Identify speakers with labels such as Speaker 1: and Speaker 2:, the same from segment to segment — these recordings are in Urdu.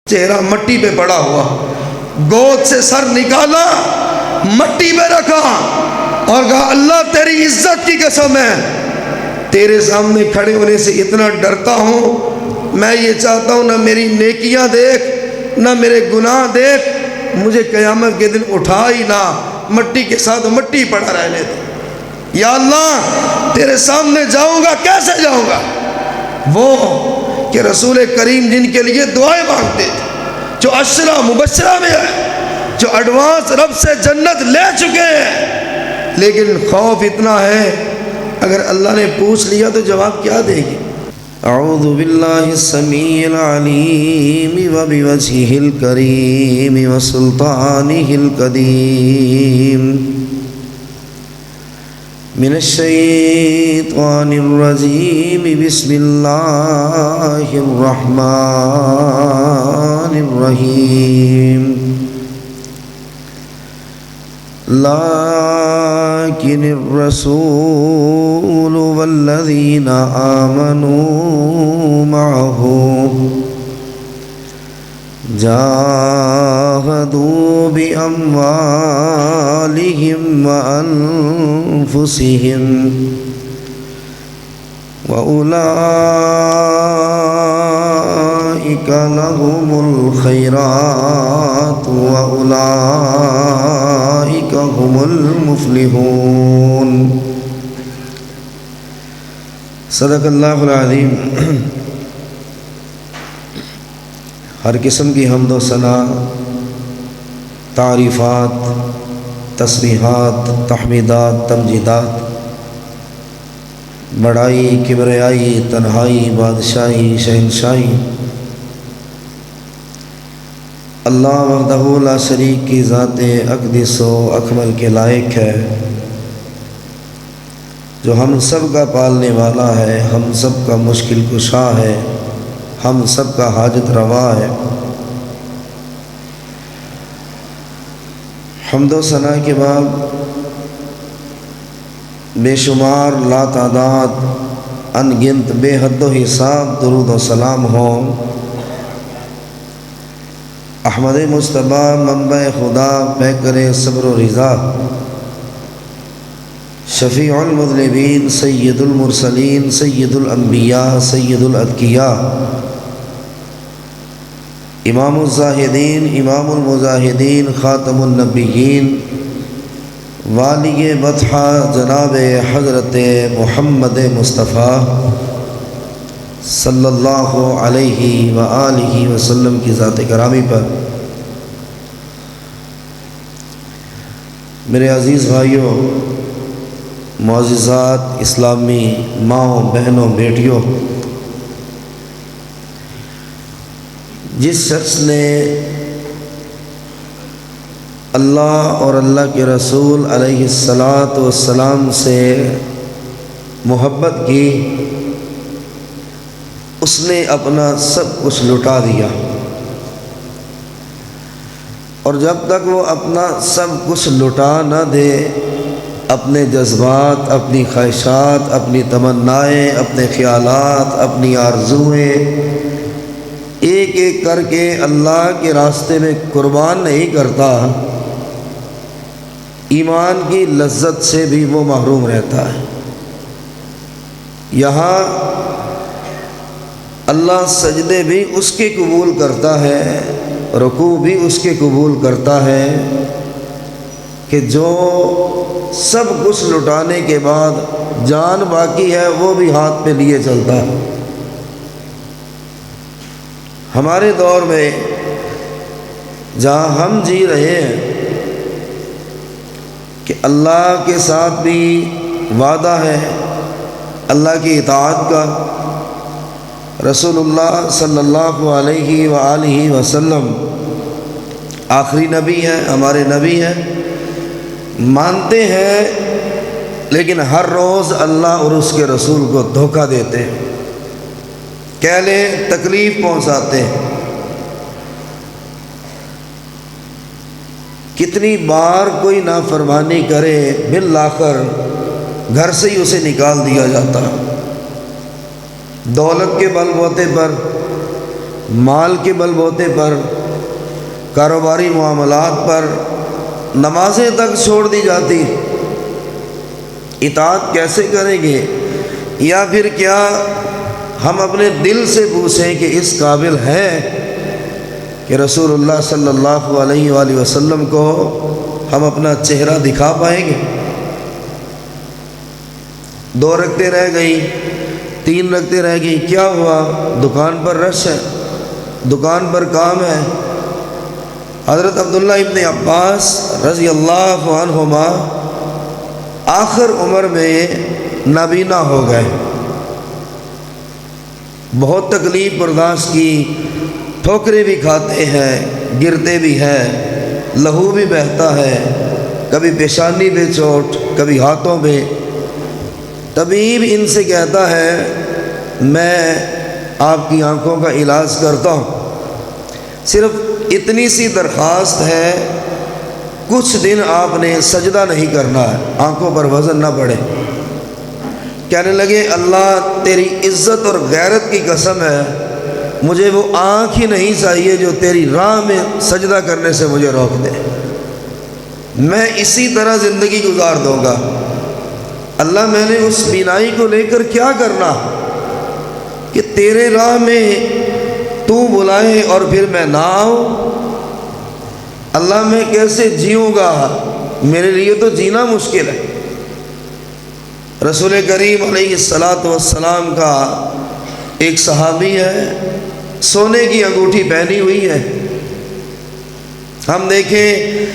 Speaker 1: چہرہ مٹی پہ پڑا ہوا، گود سے سر نکالا، مٹی پہ رکھا اور کہا اللہ تیری عزت کی قسم ہے، تیرے سامنے کھڑے ہونے سے اتنا ڈرتا ہوں، میں یہ چاہتا ہوں نہ میری نیکیاں دیکھ نہ میرے گناہ دیکھ، مجھے قیامت کے دن اٹھا ہی نہ، مٹی کے ساتھ مٹی پڑا رہنے دے۔ یا اللہ تیرے سامنے جاؤں گا، کیسے جاؤں گا؟ وہ کہ رسول کریم جن کے لیے دعائیں مانگتے تھے، جو عشرہ مبشرہ میں ہے، جو ایڈوانس رب سے جنت لے چکے ہیں، لیکن خوف اتنا ہے اگر اللہ نے پوچھ لیا تو جواب کیا دے گی؟ اعوذ باللہ السمیع العلیم وبوجہہ الکریم وسلطانہ القدیم من الشیطان الرجیم بسم اللہ الرحمن الرحیم لیکن الرسول والذین آمنوا معه جاہدوا بأموالهم وأنفسهم وأولئك لهم الخيرات وأولئك هم المفلحون۔ صدق اللہ العظیم۔ ہر قسم کی حمد و ثنا، تعریفات، تسبیحات، تحمیدات، تمجیدات، بڑائی، کبریائی، تنہائی، بادشاہی، شہنشاہی اللہ وحدہ لا شریک کی ذات اقدس و اکمل کے لائق ہے، جو ہم سب کا پالنے والا ہے، ہم سب کا مشکل کشا ہے، ہم سب کا حاجت روا ہے۔ حمد و ثنا کے بعد بے شمار لا تعداد ان گنت بے حد و حساب درود و سلام ہوں احمد مصطفیٰ منبع خدا، پیکر صبر و رضا، شفیع المذنبین، سید المرسلین، سید الانبیاء، سید الاتقیاء، امام الزاہدین، امام المجاہدین، خاتم النبیین، والی بطحہ جناب حضرت محمد مصطفیٰ صلی اللہ علیہ وآلہ وسلم کی ذات گرامی پر میرے عزیز بھائیوں، معززات، اسلامی ماؤں، بہنوں، بیٹیوں، جس شخص نے اللہ اور اللہ کے رسول علیہ السلام سے محبت کی، اس نے اپنا سب کچھ لٹا دیا، اور جب تک وہ اپنا سب کچھ لٹا نہ دے، اپنے جذبات، اپنی خواہشات، اپنی تمنائیں، اپنے خیالات، اپنی آرزوئیں ایک ایک کر کے اللہ کے راستے میں قربان نہیں کرتا، ایمان کی لذت سے بھی وہ محروم رہتا ہے۔ یہاں اللہ سجدے بھی اس کے قبول کرتا ہے، رکوع بھی اس کے قبول کرتا ہے، کہ جو سب کچھ لٹانے کے بعد جان باقی ہے وہ بھی ہاتھ پہ لیے چلتا ہے۔ ہمارے دور میں جہاں ہم جی رہے ہیں کہ اللہ کے ساتھ بھی وعدہ ہے اللہ کی اطاعت کا، رسول اللہ صلی اللہ علیہ وآلہ وسلم آخری نبی ہیں، ہمارے نبی ہیں، مانتے ہیں، لیکن ہر روز اللہ اور اس کے رسول کو دھوکہ دیتے ہیں، کہہ لیں تکلیف پہنچاتے ہیں۔ کتنی بار کوئی نافرمانی کرے، بالآخر گھر سے ہی اسے نکال دیا جاتا، دولت کے بل بوتے پر، مال کے بل بوتے پر، کاروباری معاملات پر نمازیں تک چھوڑ دی جاتی، اطاعت کیسے کریں گے؟ یا پھر کیا ہم اپنے دل سے پوچھیں کہ اس قابل ہے کہ رسول اللہ صلی اللہ علیہ وآلہ وسلم کو ہم اپنا چہرہ دکھا پائیں گے؟ 2 رکعتیں رہ گئیں، 3 رکعتیں رہ گئیں، کیا ہوا؟ دکان پر رش ہے، دکان پر کام ہے۔ حضرت عبداللہ ابن عباس رضی اللہ عنہما آخر عمر میں نابینا ہو گئے، بہت تکلیف برداشت کی، ٹھوکریں بھی کھاتے ہیں، گرتے بھی ہیں، لہو بھی بہتا ہے، کبھی پیشانی پہ چوٹ، کبھی ہاتھوں پہ۔ طبیب ان سے کہتا ہے میں آپ کی آنکھوں کا علاج کرتا ہوں، صرف اتنی سی درخواست ہے، کچھ دن آپ نے سجدہ نہیں کرنا ہے، آنکھوں پر وزن نہ پڑے۔ کہنے لگے اللہ تیری عزت اور غیرت کی قسم ہے، مجھے وہ آنکھ ہی نہیں چاہیے جو تیری راہ میں سجدہ کرنے سے مجھے روک دے، میں اسی طرح زندگی گزار دوں گا۔ اللہ میں نے اس بینائی کو لے کر کیا کرنا کہ تیرے راہ میں تو بلائے اور پھر میں نہ آؤں؟ اللہ میں کیسے جیوں گا، میرے لیے تو جینا مشکل ہے۔ رسول کریم علیہ السلام کا ایک صحابی ہے، سونے کی انگوٹھی پہنی ہوئی ہے۔ ہم دیکھیں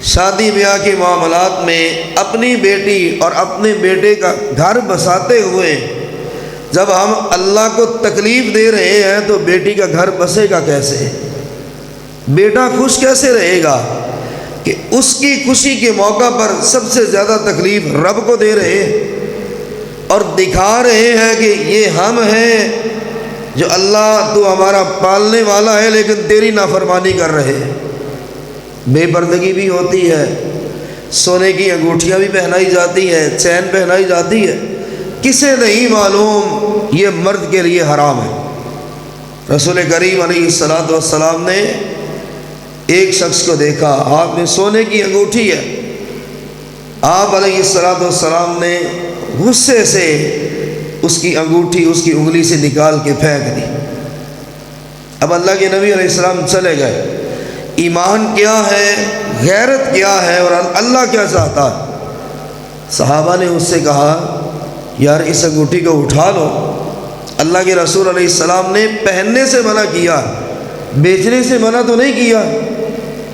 Speaker 1: شادی بیاہ کے معاملات میں اپنی بیٹی اور اپنے بیٹے کا گھر بساتے ہوئے جب ہم اللہ کو تکلیف دے رہے ہیں تو بیٹی کا گھر بسے گا کیسے؟ بیٹا خوش کیسے رہے گا کہ اس کی خوشی کے موقع پر سب سے زیادہ تکلیف رب کو دے رہے ہیں اور دکھا رہے ہیں کہ یہ ہم ہیں جو اللہ تو ہمارا پالنے والا ہے لیکن تیری نافرمانی کر رہے ہیں۔ بے پردگی بھی ہوتی ہے، سونے کی انگوٹھیاں بھی پہنائی جاتی ہے، چین پہنائی جاتی ہے، کسے نہیں معلوم یہ مرد کے لیے حرام ہے۔ رسول کریم علیہ السلام نے ایک شخص کو دیکھا، ہاتھ میں سونے کی انگوٹھی ہے، آپ علیہ السلام نے غصے سے اس کی انگوٹھی اس کی انگلی سے نکال کے پھینک دی۔ اب اللہ کے نبی علیہ السلام چلے گئے۔ ایمان کیا ہے، غیرت کیا ہے اور اللہ کیا چاہتا ہے؟ صحابہ نے اس سے کہا یار اس انگوٹھی کو اٹھا لو، اللہ کے رسول علیہ السلام نے پہننے سے منع کیا، بیچنے سے منع تو نہیں کیا،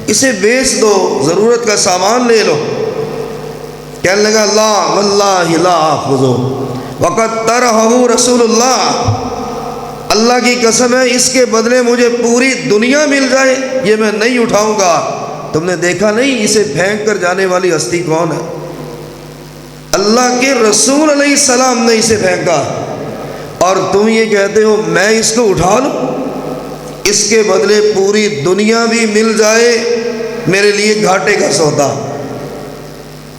Speaker 1: اسے بیچ دو، ضرورت کا سامان لے لو۔ کہنے لگا لا واللہ لا آخذو وقد طرحہ رسول اللہ، اللہ کی قسم ہے اس کے بدلے مجھے پوری دنیا مل جائے یہ میں نہیں اٹھاؤں گا۔ تم نے دیکھا نہیں اسے پھینک کر جانے والی ہستی کون ہے؟ اللہ کے رسول علیہ السلام نے اسے پھینکا اور تم یہ کہتے ہو میں اس کو اٹھا لوں، اس کے بدلے پوری دنیا بھی مل جائے میرے لیے گھاٹے کا سودا۔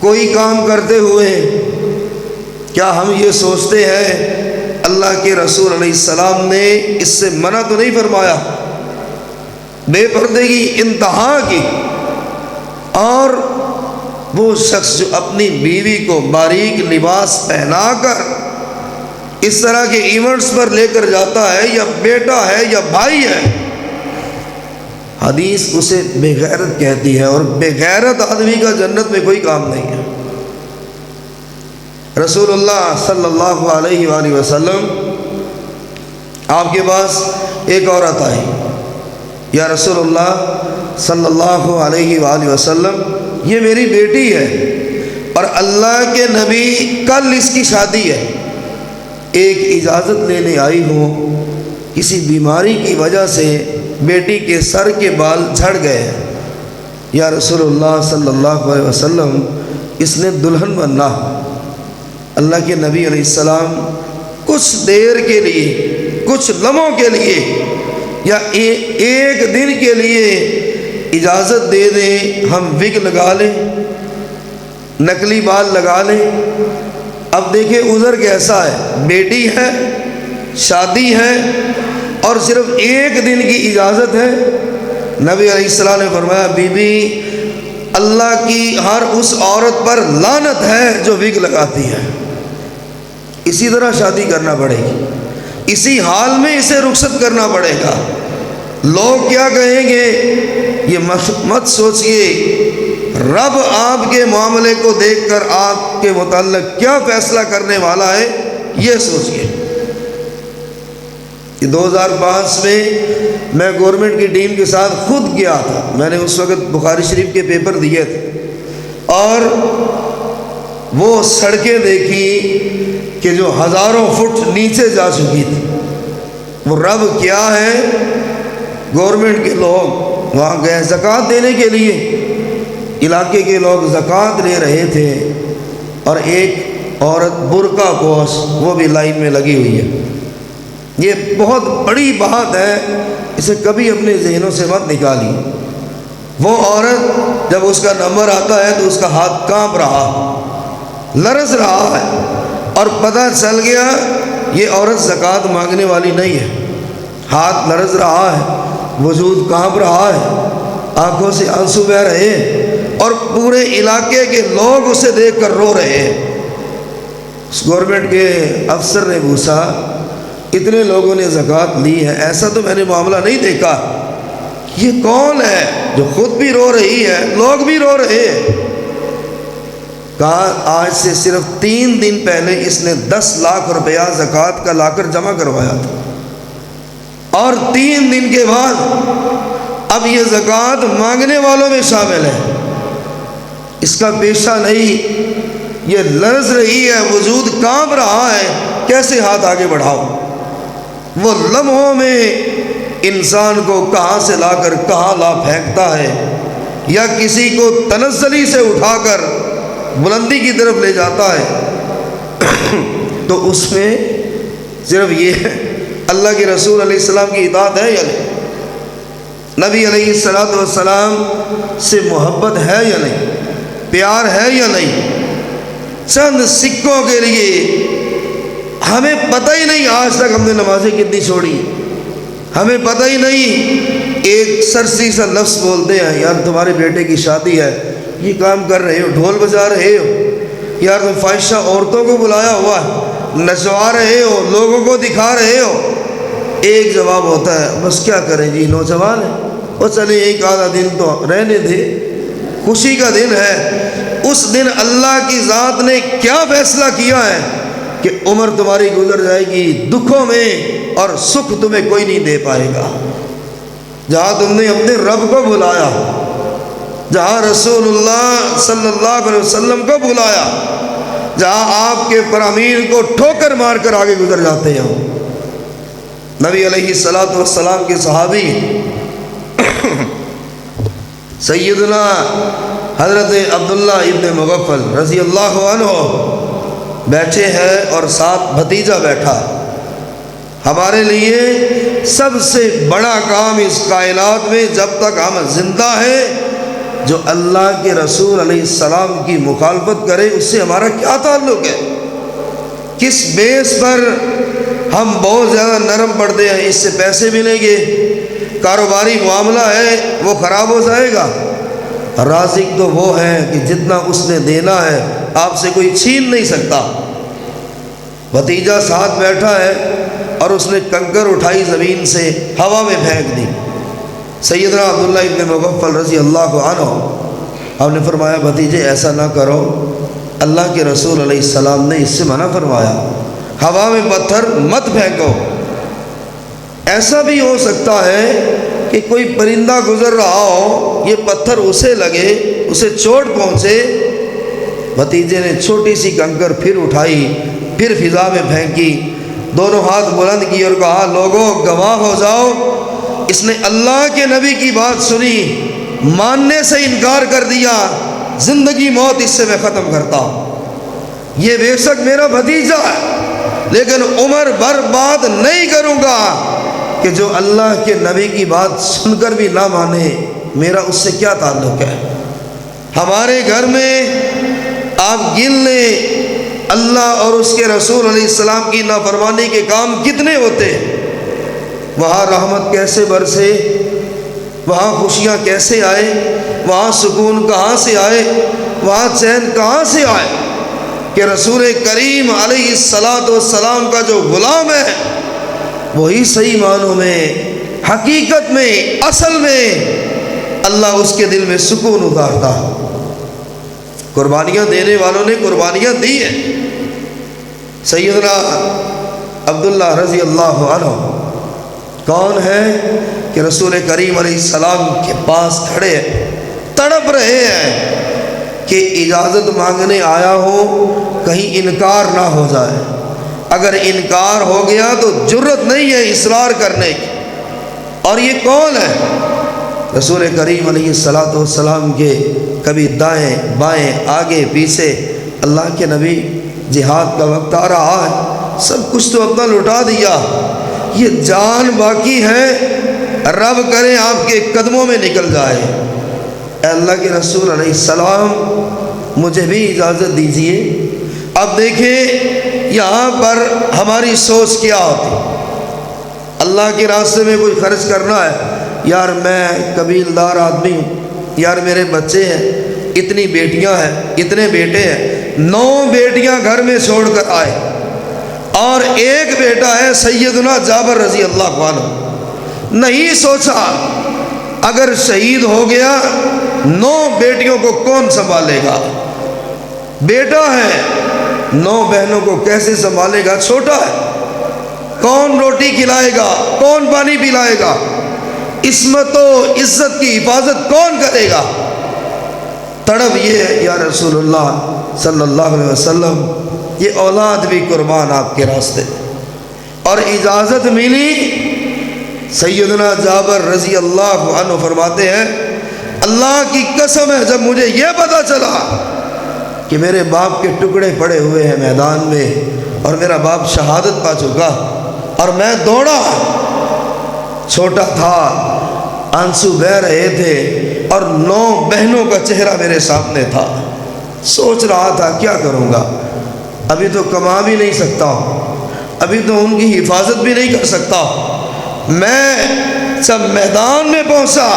Speaker 1: کوئی کام کرتے ہوئے کیا ہم یہ سوچتے ہیں اللہ کے رسول علیہ السلام نے اس سے منع تو نہیں فرمایا؟ بے پردگی انتہا کی۔ اور وہ شخص جو اپنی بیوی کو باریک لباس پہنا کر اس طرح کے ایونٹس پر لے کر جاتا ہے، یا بیٹا ہے یا بھائی ہے، حدیث اسے بے غیرت کہتی ہے، اور بے غیرت آدمی کا جنت میں کوئی کام نہیں ہے۔ رسول اللہ صلی اللہ علیہ وآلہ وسلم آپ کے پاس ایک عورت آئی، یا رسول اللہ صلی اللہ علیہ وآلہ وسلم یہ میری بیٹی ہے اور اللہ کے نبی کل اس کی شادی ہے، ایک اجازت لینے آئی ہوں، کسی بیماری کی وجہ سے بیٹی کے سر کے بال جھڑ گئے ہیں، یا رسول اللہ صلی اللہ علیہ وسلم اس نے دلہن بننا۔ اللہ کے نبی علیہ السلام کچھ دیر کے لیے، کچھ لمحوں کے لیے یا ایک دن کے لیے اجازت دے دیں، ہم وگ لگا لیں، نقلی بال لگا لیں۔ اب دیکھیں عذر کیسا ہے، بیٹی ہے، شادی ہے اور صرف ایک دن کی اجازت ہے۔ نبی علیہ السلام نے فرمایا بی بی اللہ کی ہر اس عورت پر لعنت ہے جو وگ لگاتی ہے، اسی طرح شادی کرنا پڑے گی، اسی حال میں اسے رخصت کرنا پڑے گا۔ لوگ کیا کہیں گے یہ مت سوچئے، رب آپ کے معاملے کو دیکھ کر آپ کے متعلق کیا فیصلہ کرنے والا ہے یہ سوچئے۔ 2005 میں گورنمنٹ کی ٹیم کے ساتھ خود گیا تھا، میں نے اس وقت بخاری شریف کے پیپر دیے تھے، اور وہ سڑکیں دیکھی کہ جو ہزاروں فٹ نیچے جا چکی تھی۔ وہ رب کیا ہے، گورنمنٹ کے لوگ وہاں گئے زکوٰۃ دینے کے لیے، علاقے کے لوگ زکوٰۃ لے رہے تھے، اور ایک عورت برقع پوش وہ بھی لائن میں لگی ہوئی ہے۔ یہ بہت بڑی بات ہے، اسے کبھی اپنے ذہنوں سے مت نکالی۔ وہ عورت جب اس کا نمبر آتا ہے تو اس کا ہاتھ کانپ رہا، لرز رہا ہے، اور پتہ چل گیا یہ عورت زکوٰۃ مانگنے والی نہیں ہے۔ ہاتھ لرز رہا ہے، وجود کانپ رہا ہے، آنکھوں سے آنسو بہہ رہے ہیں، اور پورے علاقے کے لوگ اسے دیکھ کر رو رہے ہیں۔ اس گورنمنٹ کے افسر نے پوچھا اتنے لوگوں نے زکوٰۃ لی ہے، ایسا تو میں نے معاملہ نہیں دیکھا، یہ کون ہے جو خود بھی رو رہی ہے، لوگ بھی رو رہے ہیں؟ کہا آج سے صرف 3 دن پہلے اس نے 10 لاکھ روپیہ زکوٰۃ کا لا کر جمع کروایا تھا، اور 3 دن کے بعد اب یہ زکوٰۃ مانگنے والوں میں شامل ہے۔ اس کا پیشہ نہیں، یہ لرز رہی ہے، وجود کانپ رہا ہے، کیسے ہاتھ آگے بڑھاؤ؟ وہ لمحوں میں انسان کو کہاں سے لا کر کہاں لا پھینکتا ہے، یا کسی کو تنزلی سے اٹھا کر بلندی کی طرف لے جاتا ہے۔ تو اس میں صرف یہ اللہ کے رسول علیہ السلام کی اطاعت ہے یا نہیں، نبی علیہ السلام سے محبت ہے یا نہیں، پیار ہے یا نہیں؟ چند سکوں کے لیے ہمیں پتہ ہی نہیں آج تک ہم نے نمازیں کتنی چھوڑی، ہمیں پتہ ہی نہیں۔ ایک سرسی سا لفظ بولتے ہیں یار تمہارے بیٹے کی شادی ہے، یہ کام کر رہے ہو، ڈھول بجا رہے ہو، یار تم فاحشہ عورتوں کو بلایا ہوا ہے، نچوا رہے ہو، لوگوں کو دکھا رہے ہو۔ ایک جواب ہوتا ہے بس کیا کریں جی، نوجوان ہے، وہ چلے ایک آدھا دن تو رہنے دے، خوشی کا دن ہے۔ اس دن اللہ کی ذات نے کیا فیصلہ کیا ہے کہ عمر تمہاری گزر جائے گی دکھوں میں، اور سکھ تمہیں کوئی نہیں دے پائے گا۔ جہاں تم نے اپنے رب کو بلایا، جہاں رسول اللہ صلی اللہ علیہ وسلم کو بلایا، جہاں آپ کے فرامین کو ٹھوکر مار کر آگے گزر جاتے ہیں۔ نبی علیہ السلام کے صحابی سیدنا حضرت عبداللہ ابن مغفل رضی اللہ عنہ بیٹھے ہیں، اور ساتھ بھتیجا بیٹھا۔ ہمارے لیے سب سے بڑا کام اس کائنات میں جب تک ہم زندہ ہیں، جو اللہ کے رسول علیہ السلام کی مخالفت کرے اس سے ہمارا کیا تعلق ہے؟ کس بیس پر ہم بہت زیادہ نرم پڑتے ہیں، اس سے پیسے ملیں گے، کاروباری معاملہ ہے وہ خراب ہو جائے گا۔ رازق تو وہ ہے کہ جتنا اس نے دینا ہے آپ سے کوئی چھین نہیں سکتا۔ بھتیجا ساتھ بیٹھا ہے اور اس نے کنکر اٹھائی زمین سے ہوا میں پھینک دی۔ سیدنا عبداللہ ابن مغفل رضی اللہ عنہ ہم نے فرمایا بھتیجے ایسا نہ کرو، اللہ کے رسول علیہ السلام نے اس سے منع فرمایا، ہوا میں پتھر مت پھینکو۔ ایسا بھی ہو سکتا ہے کہ کوئی پرندہ گزر رہا ہو، یہ پتھر اسے لگے، اسے چوٹ پہنچے۔ بھتیجے نے چھوٹی سی کنکر پھر اٹھائی، پھر فضا میں پھینکی، دونوں ہاتھ بلند کیے اور کہا لوگوں گواہ ہو جاؤ، اس نے اللہ کے نبی کی بات سنی، ماننے سے انکار کر دیا، زندگی موت اس سے میں ختم کرتا ہوں۔ یہ بے شک میرا بھتیجا ہے، لیکن عمر بھر بات نہیں کروں گا کہ جو اللہ کے نبی کی بات سن کر بھی نہ مانے، میرا اس سے کیا تعلق ہے؟ ہمارے گھر میں آپ گن لیں اللہ اور اس کے رسول علیہ السلام کی نافرمانی کے کام کتنے ہوتے ہیں۔ وہاں رحمت کیسے برسے، وہاں خوشیاں کیسے آئے، وہاں سکون کہاں سے آئے، وہاں چین کہاں سے آئے کہ رسول کریم علیہ الصلاۃ والسلام کا جو غلام ہے وہی صحیح معنوں میں، حقیقت میں، اصل میں اللہ اس کے دل میں سکون اتارتا۔ قربانیاں دینے والوں نے قربانیاں دی ہیں۔ سیدنا عبداللہ رضی اللہ عنہ کون ہے کہ رسول کریم علیہ السلام کے پاس کھڑے ہیں، تڑپ رہے ہیں کہ اجازت مانگنے آیا ہو کہیں انکار نہ ہو جائے، اگر انکار ہو گیا تو جرت نہیں ہے اصرار کرنے کی۔ اور یہ کون ہے؟ رسول کریم علیہ الصلاۃ والسلام کے کبھی دائیں بائیں آگے پیچھے، اللہ کے نبی جہاد کا وقت آ رہا ہے، سب کچھ تو اپنا لٹا دیا، یہ جان باقی ہے، رب کرے آپ کے قدموں میں نکل جائے۔ اے اللہ کے رسول علیہ السلام مجھے بھی اجازت دیجیے۔ اب دیکھیں یہاں پر ہماری سوچ کیا ہوتی، اللہ کے راستے میں کوئی خرچ کرنا ہے، یار میں قبیلدار آدمی ہوں، یار میرے بچے ہیں، اتنی بیٹیاں ہیں، اتنے بیٹے ہیں، 9 بیٹیاں گھر میں چھوڑ کر آئے اور ایک بیٹا ہے سیدنا جابر رضی اللہ عنہ۔ نہیں سوچا اگر شہید ہو گیا 9 بیٹیوں کو کون سنبھالے گا، بیٹا ہے 9 بہنوں کو کیسے سنبھالے گا، چھوٹا ہے، کون روٹی کھلائے گا، کون پانی پلائے گا، عصمت و عزت کی حفاظت کون کرے گا؟ تڑپ یہ ہے یا رسول اللہ صلی اللہ علیہ وسلم یہ اولاد بھی قربان آپ کے راستے، اور اجازت ملی۔ سیدنا جابر رضی اللہ عنہ فرماتے ہیں اللہ کی قسم ہے جب مجھے یہ پتا چلا کہ میرے باپ کے ٹکڑے پڑے ہوئے ہیں میدان میں اور میرا باپ شہادت پا چکا اور میں دوڑا، چھوٹا تھا، آنسو بہہ رہے تھے اور 9 بہنوں کا چہرہ میرے سامنے تھا، سوچ رہا تھا کیا کروں گا، ابھی تو کما بھی نہیں سکتا، ابھی تو ان کی حفاظت بھی نہیں کر سکتا۔ میں جب میدان میں پہنچا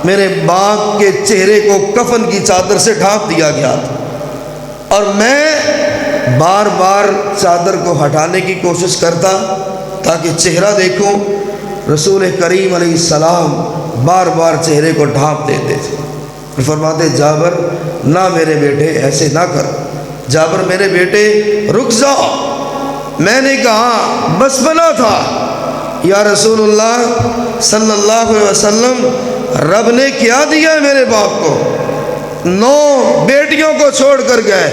Speaker 1: میرے باپ کے چہرے کو کفن کی چادر سے ڈھانپ دیا گیا تھا اور میں بار بار چادر کو ہٹانے کی کوشش کرتا تاکہ چہرہ دیکھوں، رسول کریم علیہ السلام بار بار چہرے کو ڈھانپ دیتے تھے، فرماتے جابر نہ میرے بیٹے ایسے نہ کر، جابر میرے بیٹے رک جاؤ۔ میں نے کہا بس بنا تھا یا رسول اللہ صلی اللہ علیہ وسلم، رب نے کیا دیا ہے میرے باپ کو، 9 بیٹیوں کو چھوڑ کر گئے،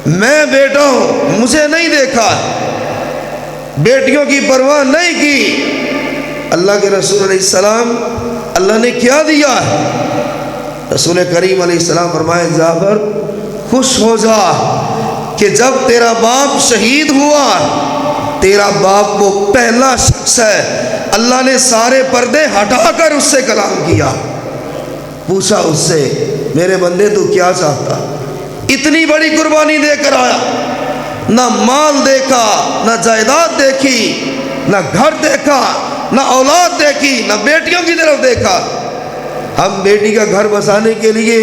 Speaker 1: میں بیٹا ہوں، مجھے نہیں دیکھا، بیٹیوں کی پرواہ نہیں کی۔ اللہ کے رسول علیہ السلام اللہ نے کیا دیا ہے؟ رسول کریم علیہ السلام فرمائے جابر خوش ہو جا کہ جب تیرا باپ شہید ہوا، تیرا باپ وہ پہلا شخص ہے اللہ نے سارے پردے ہٹا کر اس سے کلام کیا، پوچھا اس سے میرے بندے تو کیا چاہتا، اتنی بڑی قربانی دے کر آیا، نہ مال دیکھا، نہ جائیداد دیکھی، نہ گھر دیکھا، نہ اولاد دیکھی، نہ بیٹیوں کی طرف دیکھا۔ ہم بیٹی کا گھر بسانے کے لیے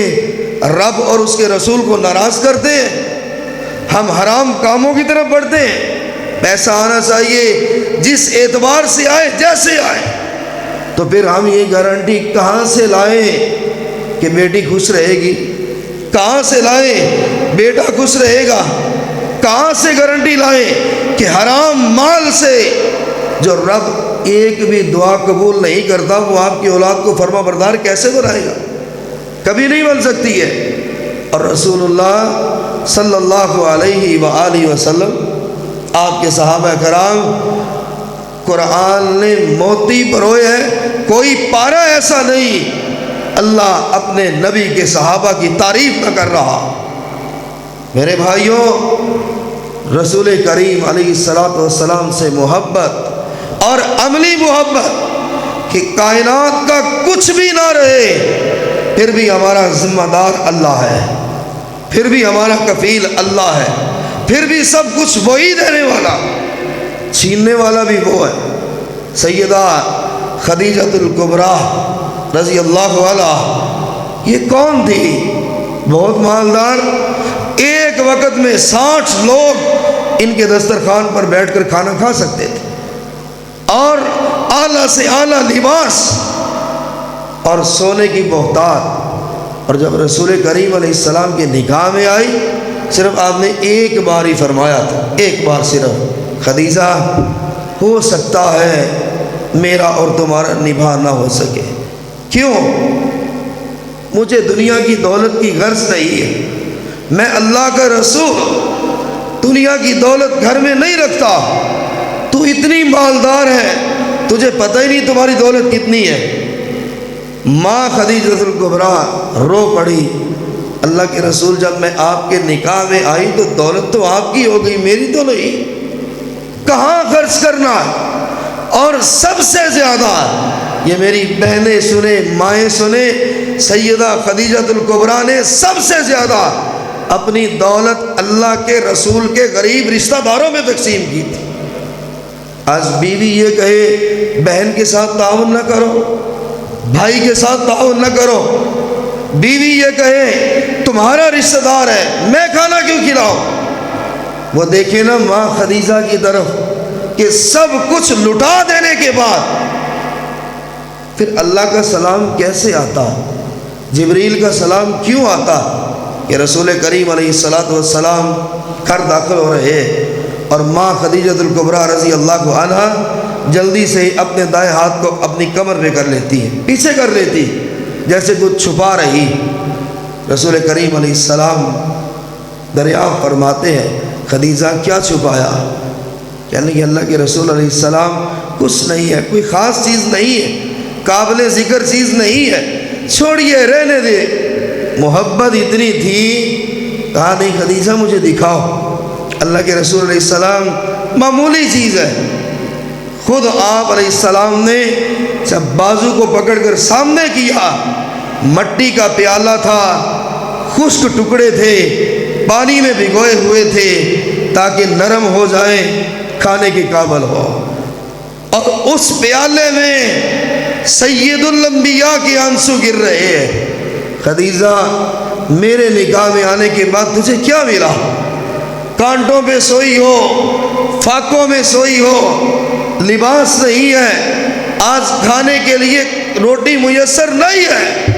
Speaker 1: رب اور اس کے رسول کو ناراض کرتے ہیں، ہم حرام کاموں کی طرف بڑھتے ہیں۔ پیسہ آنا چاہیے جس اعتبار سے آئے، جیسے آئے، تو پھر ہم یہ گارنٹی کہاں سے لائیں کہ بیٹی خوش رہے گی، کہاں سے لائیں بیٹا خوش رہے گا، کہاں سے گارنٹی لائیں کہ حرام مال سے جو رب ایک بھی دعا قبول نہیں کرتا وہ آپ کی اولاد کو فرما بردار کیسے بنائے گا؟ کبھی نہیں بن سکتی ہے۔ اور رسول اللہ صلی اللہ علیہ وآلہ وسلم آپ کے صحابہ کرام قرآن نے موتی پروئے ہیں، کوئی پارہ ایسا نہیں اللہ اپنے نبی کے صحابہ کی تعریف نہ کر رہا۔ میرے بھائیوں، رسول کریم علیہ الصلاۃ والسلام سے محبت اور عملی محبت کہ کائنات کا کچھ بھی نہ رہے پھر بھی ہمارا ذمہ دار اللہ ہے، پھر بھی ہمارا کفیل اللہ ہے، پھر بھی سب کچھ وہی دینے والا، چھیننے والا بھی وہ ہے۔ سیدہ خدیجۃ الکبریٰ رضی اللہ عنہا، یہ کون تھی؟ بہت مالدار، ایک وقت میں 60 لوگ ان کے دسترخوان پر بیٹھ کر کھانا کھا سکتے تھے، اور اعلیٰ سے اعلیٰ لباس اور سونے کی بہتات۔ اور جب رسول کریم علیہ السلام کے نکاح میں آئی، صرف آپ نے ایک بار ہی فرمایا تھا، ایک بار صرف، خدیجہ ہو سکتا ہے میرا اور تمہارا نباہ نہ ہو سکے۔ کیوں؟ مجھے دنیا کی دولت کی غرض نہیں ہے، میں اللہ کا رسول دنیا کی دولت گھر میں نہیں رکھتا۔ تو اتنی مالدار ہے، تجھے پتہ ہی نہیں تمہاری دولت کتنی ہے۔ ماں خدیجۃ الکبریٰ رو پڑی، اللہ کے رسول جب میں آپ کے نکاح میں آئی تو دولت تو آپ کی ہو گئی، میری تو نہیں، کہاں خرچ کرنا؟ اور سب سے زیادہ، یہ میری بہنیں سنیں، مائیں سنیں، سیدہ خدیجۃ الکبریٰ نے سب سے زیادہ اپنی دولت اللہ کے رسول کے غریب رشتہ داروں میں تقسیم کی تھی۔ آج بیوی یہ کہے بہن کے ساتھ تعاون نہ کرو، بھائی کے ساتھ تعاون نہ کرو، بیوی یہ کہے تمہارا رشتہ دار ہے، میں کھانا کیوں کھلاؤں؟ وہ دیکھیں نا ماں خدیجہ کی طرف کہ سب کچھ لٹا دینے کے بعد پھر اللہ کا سلام کیسے آتا، جبریل کا سلام کیوں آتا کہ رسول کریم علیہ السلام گھر داخل ہو رہے، اور ماں خدیجۃ الکبریٰ رضی اللہ عنہا جلدی سے ہی اپنے دائیں ہاتھ کو اپنی کمر پہ کر لیتی ہے، پیچھے کر لیتی، جیسے کچھ چھپا رہی۔ رسول کریم علیہ السلام دریافت فرماتے ہیں خدیجہ کیا چھپایا؟ یعنی کہ اللہ کے رسول علیہ السلام کچھ نہیں ہے، کوئی خاص چیز نہیں ہے، قابل ذکر چیز نہیں ہے، چھوڑیے رہنے دے۔ محبت اتنی تھی، کہا نہیں خدیجہ مجھے دکھاؤ۔ اللہ کے رسول علیہ السلام معمولی چیز ہے، خود آپ علیہ السلام نے جب بازو کو پکڑ کر سامنے کیا، مٹی کا پیالہ تھا، خشک ٹکڑے تھے، پانی میں بھگوئے ہوئے تھے تاکہ نرم ہو جائیں، کھانے کے قابل ہو، اور اس پیالے میں سید الانبیاء کے آنسو گر رہے ہیں۔ خدیجہ میرے نکاح میں آنے کے بعد تجھے کیا ملا؟ کانٹوں پہ سوئی ہو، فاقوں میں سوئی ہو، لباس نہیں ہے، آج کھانے کے لیے روٹی میسر نہیں ہے،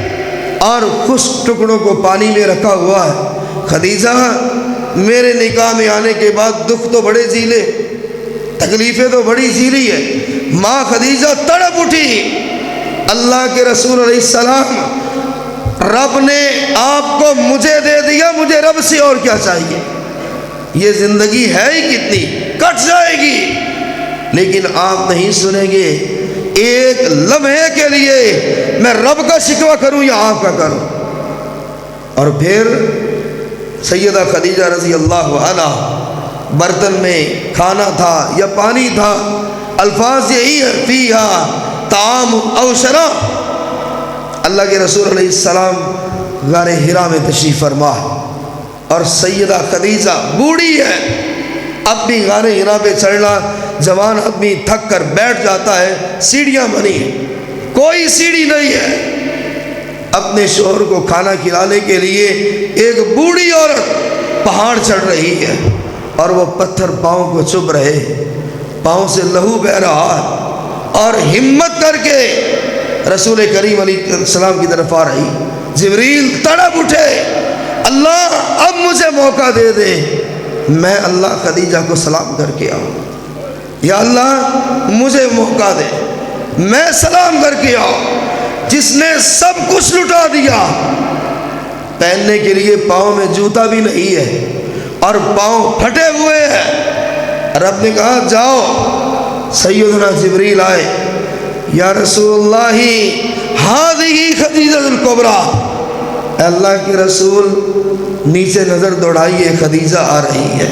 Speaker 1: اور خشک ٹکڑوں کو پانی میں رکھا ہوا ہے۔ خدیجہ میرے نکاح میں آنے کے بعد دکھ تو بڑے جھیلے، تکلیفیں تو بڑی جھیلی ہے۔ ماں خدیجہ تڑپ اٹھی، اللہ کے رسول علیہ السلام رب نے آپ کو مجھے دے دیا، مجھے رب سے اور کیا چاہیے؟ یہ زندگی ہے ہی کتنی، کٹ جائے گی، لیکن آپ نہیں سنیں گے ایک لمحے کے لیے میں رب کا شکوہ کروں یا آپ کا کروں۔ اور پھر سیدہ خدیجہ رضی اللہ عنہا، برتن میں کھانا تھا یا پانی تھا، الفاظ یہی ہے فیہا طعام او شراب۔ اللہ کے رسول علیہ السلام غار حرا میں تشریف فرما، اور سیدہ خدیجہ بوڑھی ہے، اب بھی غار حرا پہ چڑھنا، جوان آدمی تھک کر بیٹھ جاتا ہے، سیڑھیاں بنی ہیں، کوئی سیڑھی نہیں ہے۔ اپنے شوہر کو کھانا کھلانے کے لیے ایک بوڑھی عورت پہاڑ چڑھ رہی ہے، اور وہ پتھر پاؤں کو چبھ رہے، پاؤں سے لہو بہہ رہا ہے، اور ہمت کر کے رسول کریم علیہ السلام کی طرف آ رہی۔ جبریل تڑپ اٹھے، اللہ اب مجھے موقع دے دے، میں اللہ خدیجہ کو سلام کر کے آؤں، یا اللہ مجھے موقع دے، میں سلام کر کے آؤں۔ جس نے سب کچھ لٹا دیا، پہننے کے لیے پاؤں میں جوتا بھی نہیں ہے، اور پاؤں پھٹے ہوئے ہیں، رب نے کہا جاؤ۔ سیدنا جبریل آئے، یا رسول اللہ ہذہ خدیجہ الکبریٰ، اے اللہ کے رسول نیچے نظر دوڑائیے، خدیجہ آ رہی ہے۔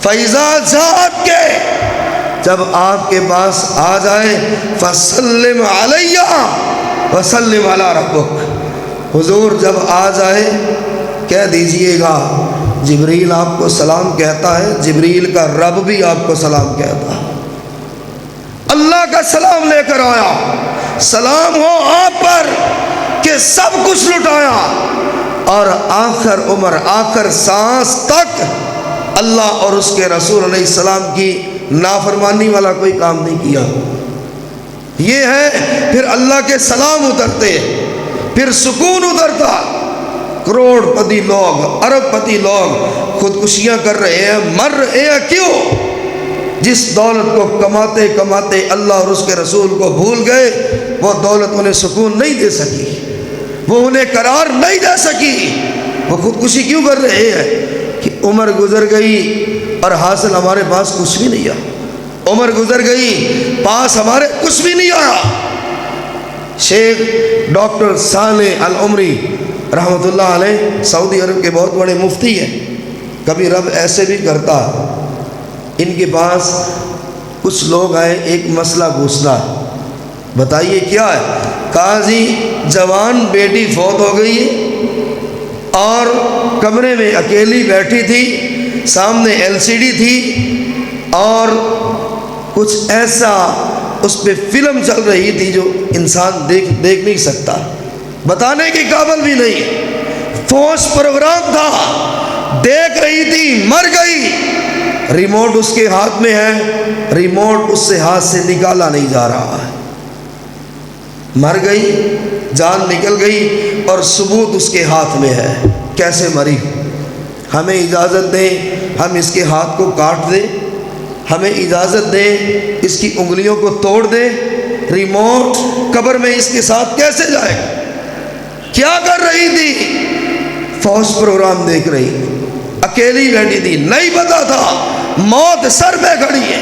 Speaker 1: فَإِذَا جَاءَتْ کے جب آپ کے پاس آ جائے، فَسَلِّمْ عَلَيَّ وَسَلِّمْ عَلَىٰ رَبُّكَ، حضور جب آ جائے کہہ دیجئے گا جبریل آپ کو سلام کہتا ہے، جبریل کا رب بھی آپ کو سلام کہتا ہے۔ اللہ کا سلام لے کر آیا، سلام ہو آپ پر کہ سب کچھ لٹایا، اور آخر عمر، آخر سانس تک اللہ اور اس کے رسول علیہ السلام کی نافرمانی والا کوئی کام نہیں کیا۔ یہ ہے پھر اللہ کے سلام اترتے، پھر سکون اترتا۔ کروڑ پتی لوگ، ارب پتی لوگ خودکشیاں کر رہے ہیں، مر رہے ہیں، کیوں؟ جس دولت کو کماتے کماتے اللہ اور اس کے رسول کو بھول گئے، وہ دولت انہیں سکون نہیں دے سکی، وہ انہیں قرار نہیں دے سکی۔ وہ خودکشی کیوں کر رہے ہیں؟ کہ عمر گزر گئی اور حاصل ہمارے پاس کچھ بھی نہیں آیا، عمر گزر گئی پاس ہمارے کچھ بھی نہیں آیا۔ شیخ ڈاکٹر صالح العمری رحمۃ اللہ علیہ سعودی عرب کے بہت بڑے مفتی ہیں، کبھی رب ایسے بھی کرتا، ان کے پاس کچھ لوگ آئے، ایک مسئلہ پوچھنا، بتائیے کیا ہے؟ کہا جی جوان بیٹی فوت ہو گئی ہے اور کمرے میں اکیلی بیٹھی تھی، سامنے LCD تھی اور کچھ ایسا اس پہ فلم چل رہی تھی جو انسان دیکھ نہیں سکتا، بتانے کے قابل بھی نہیں، فوش پروگرام تھا، دیکھ رہی تھی، مر گئی، ریموٹ اس کے ہاتھ میں ہے، ریموٹ اس سے ہاتھ سے نکالا نہیں جا رہا ہے، مر گئی، جان نکل گئی اور ثبوت اس کے ہاتھ میں ہے، کیسے مری؟ ہمیں اجازت دیں ہم اس کے ہاتھ کو کاٹ دیں، ہمیں اجازت دیں اس کی انگلیوں کو توڑ دیں، ریموٹ قبر میں اس کے ساتھ کیسے جائے گا؟ کیا کر رہی تھی؟ فوج پروگرام دیکھ رہی، اکیلی بیٹھی تھی، نہیں پتا تھا موت سر پہ کھڑی ہے،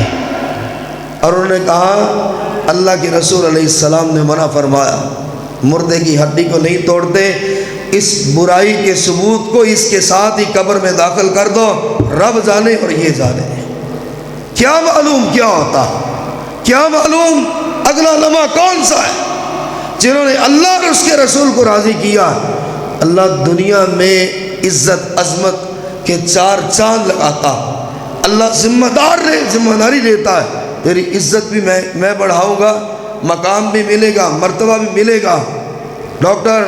Speaker 1: اور انہوں نے کہا اللہ کے رسول علیہ السلام نے منع فرمایا، مردے کی ہڈی کو نہیں توڑتے، اس برائی کے ثبوت کو اس کے ساتھ ہی قبر میں داخل کر دو، رب جانے اور یہ جانے۔ کیا معلوم کیا ہوتا، کیا معلوم اگلا لمحہ کون سا ہے؟ جنہوں نے اللہ اور اس کے رسول کو راضی کیا، اللہ دنیا میں عزت عظمت کے 4 چاند لگاتا، اللہ ذمہ داری دیتا ہے، تیری عزت بھی میں بڑھاؤں گا، مقام بھی ملے گا، مرتبہ بھی ملے گا۔ ڈاکٹر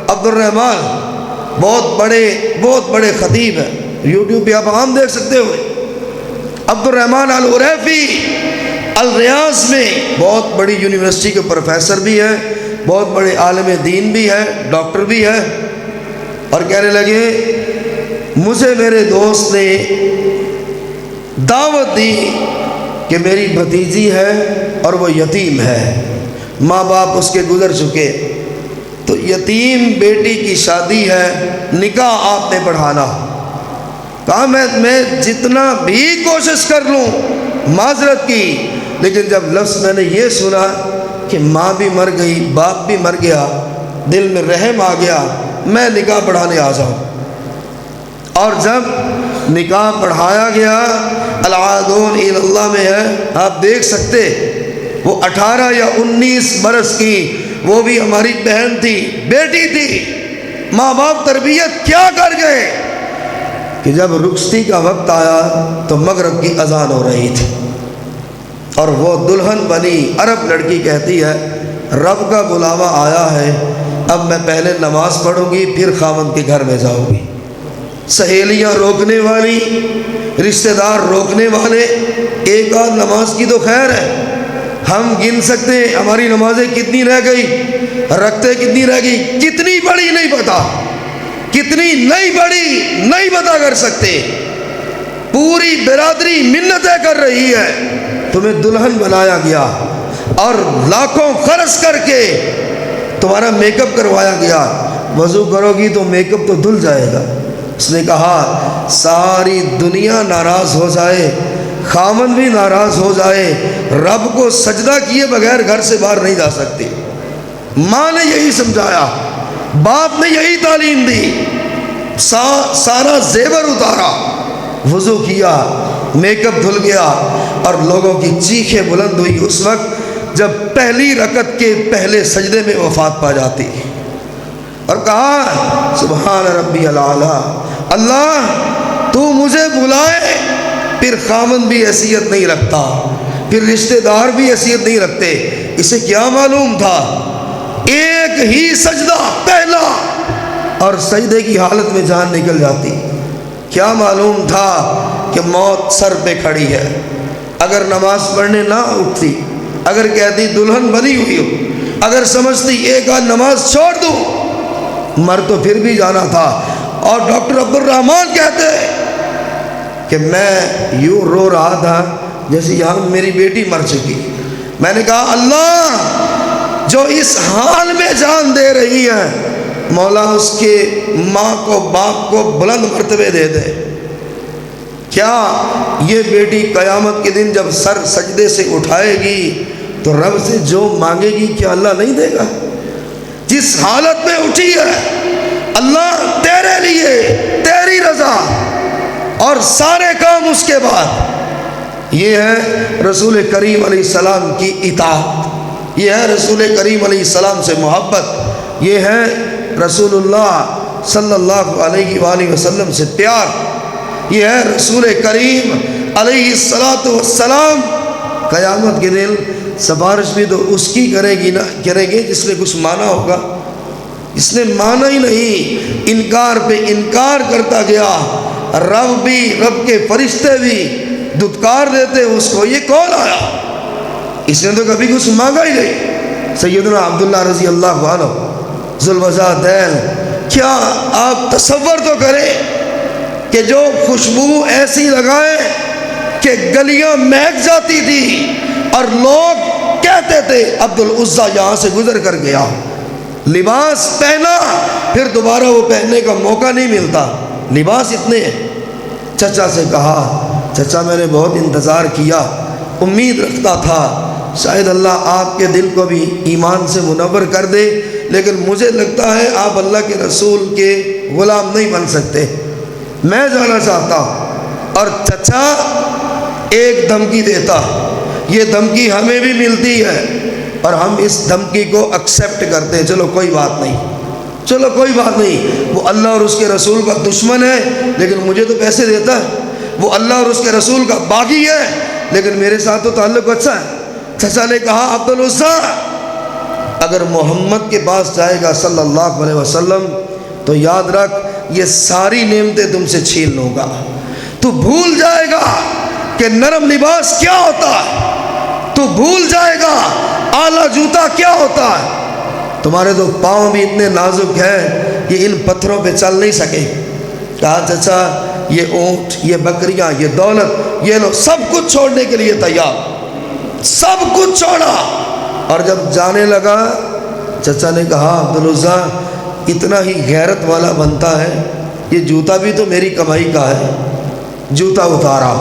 Speaker 1: عبد الرحمن بہت بڑے خطیب ہیں، یوٹیوب پہ آپ عام دیکھ سکتے ہو، عبد الرحمن العریفی الریاض میں بہت بڑی یونیورسٹی کے پروفیسر بھی ہیں، بہت بڑے عالم دین بھی ہے، ڈاکٹر بھی ہے، اور کہنے لگے مجھے میرے دوست نے دعوت دی کہ میری بھتیجی ہے اور وہ یتیم ہے، ماں باپ اس کے گزر چکے، تو یتیم بیٹی کی شادی ہے، نکاح آپ نے پڑھانا۔ کہا میں جتنا بھی کوشش کر لوں معذرت کی، لیکن جب لفظ میں نے یہ سنا کہ ماں بھی مر گئی، باپ بھی مر گیا، دل میں رحم آ گیا، میں نکاح پڑھانے آ جاؤں۔ اور جب نکاح پڑھایا گیا، العادون الی اللہ میں ہے، آپ دیکھ سکتے، وہ 18 یا 19 برس کی، وہ بھی ہماری بہن تھی، بیٹی تھی، ماں باپ تربیت کیا کر گئے کہ جب رخصتی کا وقت آیا تو مغرب کی اذان ہو رہی تھی، اور وہ دلہن بنی عرب لڑکی کہتی ہے رب کا بلاوا آیا ہے، اب میں پہلے نماز پڑھوں گی پھر خاوند کے گھر میں جاؤں گی۔ سہیلیاں روکنے والی، رشتہ دار روکنے والے، ایک آدھ نماز کی تو خیر ہے، ہم گن سکتے ہیں ہماری نمازیں کتنی رہ گئی، رکھتے کتنی رہ گئی، کتنی بڑی نہیں پتا، کتنی نہیں بڑی نہیں پتا کر سکتے، پوری برادری منتیں کر رہی ہے، تمہیں دلہن بنایا گیا اور لاکھوں خرچ کر کے تمہارا میک اپ کروایا گیا، وضو کرو گی تو میک اپ تو دھل جائے گا۔ اس نے کہا ساری دنیا ناراض ہو جائے، خامن بھی ناراض ہو جائے، رب کو سجدہ کیے بغیر گھر سے باہر نہیں جا سکتی۔ ماں نے یہی سمجھایا، باپ نے یہی تعلیم دی، سارا زیور اتارا، وضو کیا، میک اپ دھل گیا، اور لوگوں کی چیخیں بلند ہوئی اس وقت جب پہلی رکعت کے پہلے سجدے میں وفات پا جاتی، اور کہا سبحان ربی العلیٰ، اللہ تو مجھے بلائے پھر خامن بھی حیثیت نہیں رکھتا، پھر رشتہ دار بھی حیثیت نہیں رکھتے. اسے کیا معلوم تھا ایک ہی سجدہ پہلا اور سجدے کی حالت میں جان نکل جاتی. کیا معلوم تھا کہ موت سر پہ کھڑی ہے. اگر نماز پڑھنے نہ اٹھتی، اگر کہتی دلہن بنی ہوئی ہو، اگر سمجھتی ایک آدھ نماز چھوڑ دوں، مر تو پھر بھی جانا تھا. اور ڈاکٹر عبد الرحمن کہتے کہ میں یوں رو رہا تھا جیسے یہاں میری بیٹی مر چکی. میں نے کہا اللہ جو اس حال میں جان دے رہی ہے، مولا اس کے ماں کو باپ کو بلند مرتبے دے دے. کیا یہ بیٹی قیامت کے دن جب سر سجدے سے اٹھائے گی تو رب سے جو مانگے گی کیا اللہ نہیں دے گا؟ جس حالت میں اٹھی ہے اللہ تیرے لیے، تیری رضا اور سارے کام اس کے بعد. یہ ہے رسول کریم علیہ السلام کی اطاعت، یہ ہے رسول کریم علیہ السلام سے محبت، یہ ہے رسول اللہ صلی اللہ علیہ وآلہ وسلم سے پیار، یہ ہے رسول کریم علیہ السلام. قیامت کے دن سفارش بھی تو اس کی کریں گے جس نے کچھ مانا ہوگا. اس نے مانا ہی نہیں، انکار پہ انکار کرتا گیا. رب بھی، رب کے فرشتے بھی دھتکار دیتے اس کو. یہ کون آیا؟ اس نے تو کبھی کچھ مانگا ہی نہیں. سیدنا عبداللہ رضی اللہ عنہ ذوالوجہین. کیا آپ تصور تو کریں کہ جو خوشبو ایسی لگائے کہ گلیاں مہک جاتی تھی اور لوگ کہتے تھے عبدالعزیٰ یہاں سے گزر کر گیا. لباس پہنا پھر دوبارہ وہ پہننے کا موقع نہیں ملتا. لباس اتنے ہیں. چچا سے کہا چچا میں نے بہت انتظار کیا، امید رکھتا تھا شاید اللہ آپ کے دل کو بھی ایمان سے منور کر دے، لیکن مجھے لگتا ہے آپ اللہ کے رسول کے غلام نہیں بن سکتے، میں جانا چاہتا ہوں. اور چچا ایک دھمکی دیتا. یہ دھمکی ہمیں بھی ملتی ہے اور ہم اس دھمکی کو ایکسیپٹ کرتے ہیں. چلو کوئی بات نہیں، چلو کوئی بات نہیں. وہ اللہ اور اس کے رسول کا دشمن ہے لیکن مجھے تو پیسے دیتا ہے. وہ اللہ اور اس کے رسول کا باغی ہے لیکن میرے ساتھ تو تعلق اچھا ہے. چچا نے کہا عبدالعزیٰ اگر محمد کے پاس جائے گا صلی اللہ علیہ وسلم تو یاد رکھ یہ ساری نعمتیں تم سے چھین لوں گا. تو بھول جائے گا کہ نرم لباس کیا ہوتا ہے، تو بھول جائے گا اعلیٰ جوتا کیا ہوتا ہے. تمہارے تو پاؤں بھی اتنے نازک ہیں یہ ان پتھروں پہ چل نہیں سکے. کہا چچا یہ اونٹ، یہ بکریاں، یہ دولت، یہ لو سب کچھ چھوڑنے کے لیے تیار. سب کچھ چھوڑا اور جب جانے لگا چچا نے کہا عبدالعزیٰ اتنا ہی غیرت والا بنتا ہے، یہ جوتا بھی تو میری کمائی کا ہے. جوتا اتارا.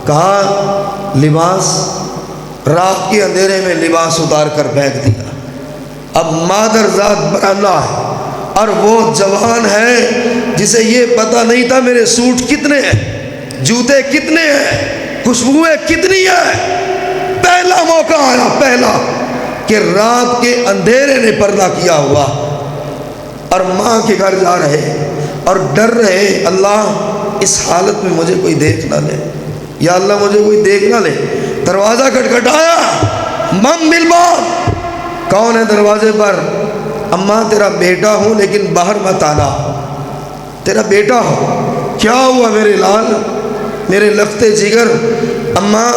Speaker 1: کہا لباس، رات کے اندھیرے میں لباس اتار کر پھینک دیا. اب مادر ذات پر اللہ ہے اور وہ جوان ہے جسے یہ پتہ نہیں تھا میرے سوٹ کتنے ہیں، جوتے کتنے ہیں، خوشبوئیں کتنی ہیں. پہلا موقع آیا، پہلا کہ رات کے اندھیرے نے پردہ کیا ہوا اور ماں کے گھر جا رہے اور ڈر رہے اللہ اس حالت میں مجھے کوئی دیکھ نہ لے، یا اللہ مجھے کوئی دیکھ نہ لے. دروازہ کھٹکھٹایا، مم بالباب. کون ہے دروازے پر؟ اماں تیرا بیٹا ہوں لیکن باہر مت آنا. تیرا بیٹا ہو. کیا ہوا میرے لال، میرے لفتے جگر؟ اماں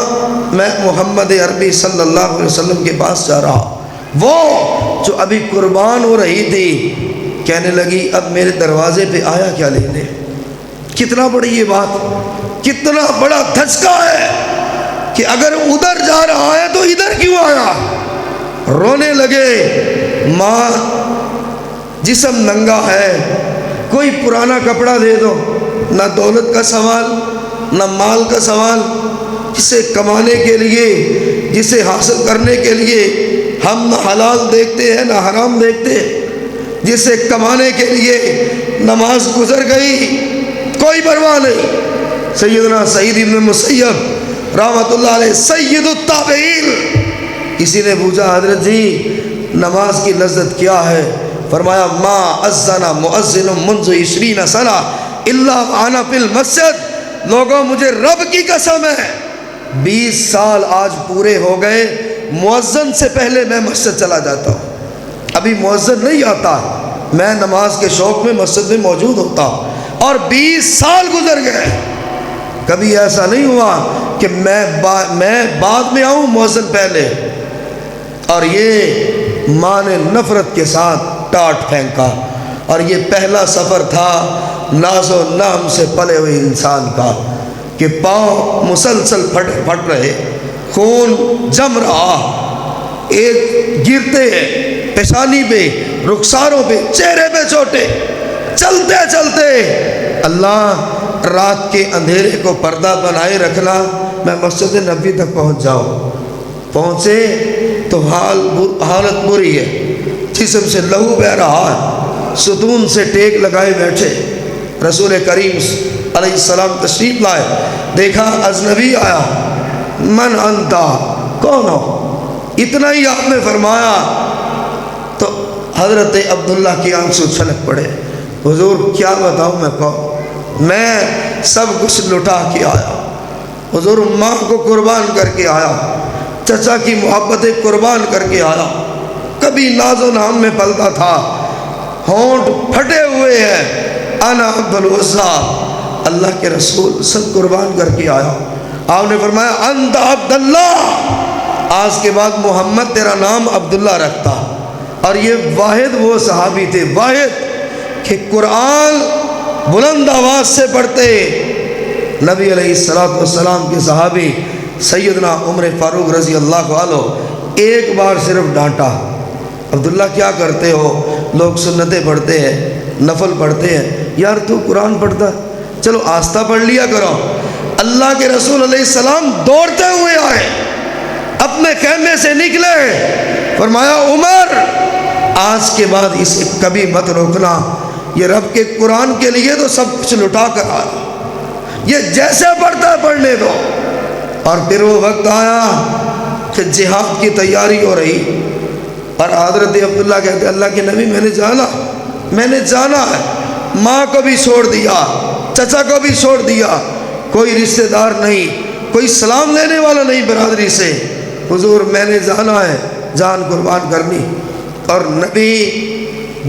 Speaker 1: میں محمد عربی صلی اللہ علیہ وسلم کے پاس جا رہا. وہ جو ابھی قربان ہو رہی تھی کہنے لگی اب میرے دروازے پہ آیا کیا لینے. کتنا بڑی یہ بات، کتنا بڑا دھچکا ہے کہ اگر ادھر جا رہا ہے تو ادھر کیوں آیا. رونے لگے. ماں جسم ننگا ہے، کوئی پرانا کپڑا دے دو. نہ دولت کا سوال، نہ مال کا سوال. جسے کمانے کے لیے، جسے حاصل کرنے کے لیے ہم نہ حلال دیکھتے ہیں نہ حرام دیکھتے. جسے کمانے کے لیے نماز گزر گئی کوئی پرواہ نہیں. سیدنا سعید ابن مسیب رحمۃ اللہ علیہ سید التابعین. کسی نے پوچھا حضرت جی نماز کی لذت کیا ہے؟ فرمایا ما اذن مؤذن منذ 20 سنہ الا انا فی المسجد. لوگوں مجھے رب کی قسم ہے 20 سال آج پورے ہو گئے، مؤذن سے پہلے میں مسجد چلا جاتا ہوں۔ ابھی مؤذن نہیں آتا، میں نماز کے شوق میں مسجد میں موجود ہوتا ہوں، اور 20 سال گزر گئے، کبھی ایسا نہیں ہوا کہ میں بعد میں آؤں مؤذن پہلے۔ اور یہ ماں نے نفرت کے ساتھ ٹاٹ پھینکا، اور یہ پہلا سفر تھا ناز و نام سے پلے ہوئے انسان کا کہ پاؤں مسلسل پھٹ رہے، خون جم رہا، ایک گرتے پیشانی پہ، رخساروں پہ، چہرے پہ چوٹے، چلتے چلتے اللہ رات کے اندھیرے کو پردہ بنائے رکھنا، میں مسجد نبوی تک پہنچ جاؤں۔ پہنچے تو حالت بری ہے، جسم سے لہو بہ رہا ہے، ستون سے ٹیک لگائے بیٹھے۔ رسول کریم علیہ السلام تشریف لائے، دیکھا اجنبی آیا، من انتا، کون ہو؟ اتنا ہی آپ نے فرمایا تو حضرت عبداللہ کی آنسو چھلک پڑے، حضور کیا بتاؤں میں کہوں، میں سب کچھ لٹا کے آیا، حضور ماں کو قربان کر کے آیا، چچا کی محبتیں قربان کر کے آیا، کبھی ناز و نام میں پلتا تھا، ہونٹ پھٹے ہوئے ہیں، انا عبد العزیٰ، اللہ کے رسول سب قربان کر کے آیا۔ آپ نے فرمایا انت عبداللہ، آج کے بعد محمد تیرا نام عبداللہ رکھتا۔ اور یہ واحد وہ صحابی تھے، واحد کہ قرآن بلند آواز سے پڑھتے۔ نبی علیہ السلام کے صحابی سیدنا عمر فاروق رضی اللہ عنہ ایک بار صرف ڈانٹا، عبداللہ کیا کرتے ہو؟ لوگ سنتیں پڑھتے ہیں، نفل پڑھتے ہیں، یار تو قرآن پڑھتا، چلو آستہ پڑھ لیا کرو۔ اللہ کے رسول علیہ السلام دوڑتے ہوئے آئے، اپنے خیمے سے نکلے، فرمایا عمر آج کے بعد اسے کبھی مت روکنا، یہ رب کے قرآن کے لیے تو سب کچھ لٹا کر آیا، یہ جیسے پڑھتا ہے پڑھنے دو۔ اور پھر وہ وقت آیا کہ جہاد کی تیاری ہو رہی، اور حضرت عبداللہ کہتے اللہ کے نبی میں نے جانا ہے، ماں کو بھی چھوڑ دیا، چچا کو بھی چھوڑ دیا، کوئی رشتہ دار نہیں، کوئی سلام لینے والا نہیں برادری سے، حضور میں نے جانا ہے، جان قربان کرنی۔ اور نبی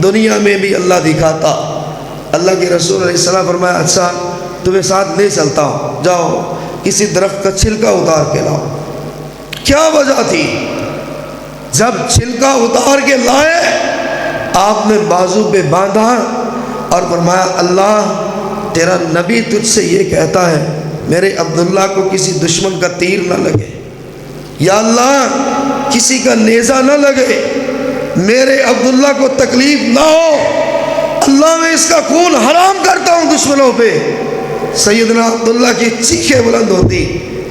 Speaker 1: دنیا میں بھی اللہ دکھاتا، اللہ کے رسول علیہ السلام فرمایا اچھا تمہیں ساتھ لے چلتا ہوں، جاؤ کسی درخت کا چھلکا اتار کے لاؤ۔ کیا وجہ تھی؟ جب چھلکا اتار کے لائے آپ نے بازو پہ باندھا اور فرمایا اللہ تیرا نبی تجھ سے یہ کہتا ہے میرے عبداللہ کو کسی دشمن کا تیر نہ لگے، یا اللہ کسی کا نیزہ نہ لگے، میرے عبداللہ کو تکلیف نہ ہو، اللہ میں اس کا خون حرام کرتا ہوں دشمنوں پہ۔ سیدنا عبداللہ کی چیخیں بلند ہوتی،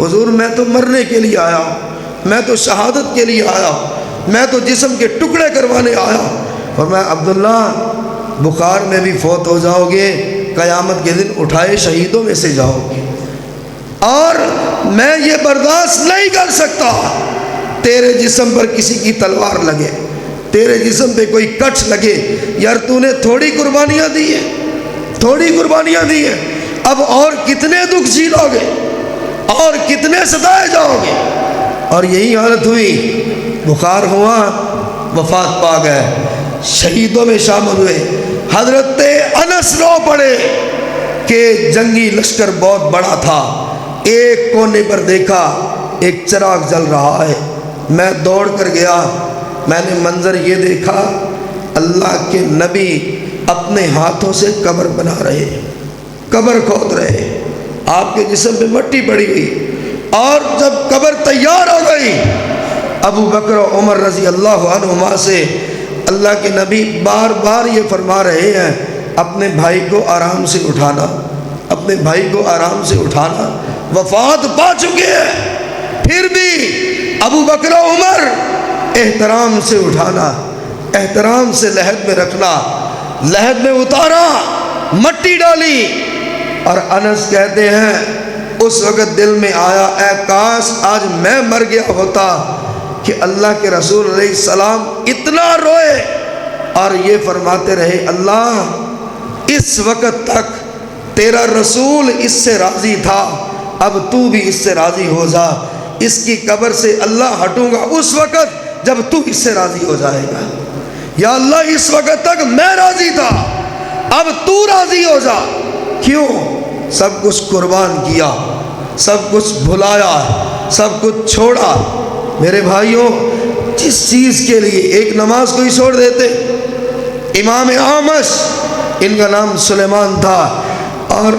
Speaker 1: حضور میں تو مرنے کے لیے آیا ہوں، میں تو شہادت کے لیے آیا ہوں، میں تو جسم کے ٹکڑے کروانے آیا ہوں۔ اور میں عبداللہ بخار میں بھی فوت ہو جاؤ گے، قیامت کے دن اٹھائے شہیدوں میں سے جاؤ گے، اور میں یہ برداشت نہیں کر سکتا تیرے جسم پر کسی کی تلوار لگے، تیرے جسم پہ کوئی کٹ لگے۔ یار تو نے تھوڑی قربانیاں دی ہیں، تھوڑی قربانیاں دی ہیں، اب اور کتنے دکھ جھیلو گے، اور کتنے ستائے جاؤ گے۔ اور یہی حالت ہوئی، بخار ہوا، وفات پا گئے، شہیدوں میں شامل ہوئے۔ حضرت انس رو پڑے کہ جنگی لشکر بہت بڑا تھا، ایک کونے پر دیکھا ایک چراغ جل رہا ہے، میں دوڑ کر گیا، میں نے منظر یہ دیکھا اللہ کے نبی اپنے ہاتھوں سے قبر بنا رہے، قبر کھود رہے، آپ کے جسم پہ مٹی پڑی ہوئی۔ اور جب قبر تیار ہو گئی، ابو بکر و عمر رضی اللہ عنہما سے اللہ کے نبی بار بار یہ فرما رہے ہیں اپنے بھائی کو آرام سے اٹھانا، اپنے بھائی کو آرام سے اٹھانا، وفات پا چکے ہیں، پھر بھی ابو بکر و عمر احترام سے اٹھانا، احترام سے لحد میں رکھنا، لحد میں اتارا، مٹی ڈالی۔ اور انس کہتے ہیں اس وقت دل میں آیا اے کاش آج میں مر گیا ہوتا کہ اللہ کے رسول علیہ السلام اتنا روئے اور یہ فرماتے رہے اللہ اس وقت تک تیرا رسول اس سے راضی تھا اب تو بھی اس سے راضی ہو جا، اس کی قبر سے اللہ ہٹوں گا اس وقت جب تو اس سے راضی ہو جائے گا۔ یا اللہ اس وقت تک میں راضی تھا، اب تو راضی ہو جا۔ کیوں؟ سب کچھ قربان کیا، سب کچھ بھلایا، سب کچھ چھوڑا۔ میرے بھائیوں، جس چیز کے لیے ایک نماز کو ہی چھوڑ دیتے۔ امام اعمش، ان کا نام سلیمان تھا، اور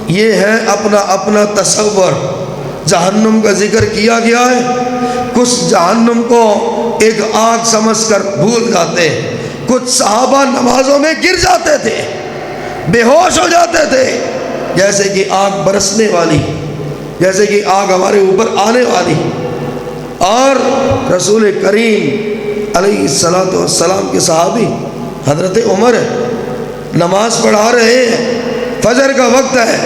Speaker 1: یہ ہے اپنا اپنا تصور۔ جہنم کا ذکر کیا گیا ہے، کچھ جہنم کو ایک آگ سمجھ کر بھول جاتے، کچھ صحابہ نمازوں میں گر جاتے تھے، بے ہوش ہو جاتے تھے، جیسے کہ آگ برسنے والی، جیسے کہ آگ ہمارے اوپر آنے والی۔ اور رسول کریم علیہ السلام کے صحابی حضرت عمر نماز پڑھا رہے ہیں، فجر کا وقت ہے،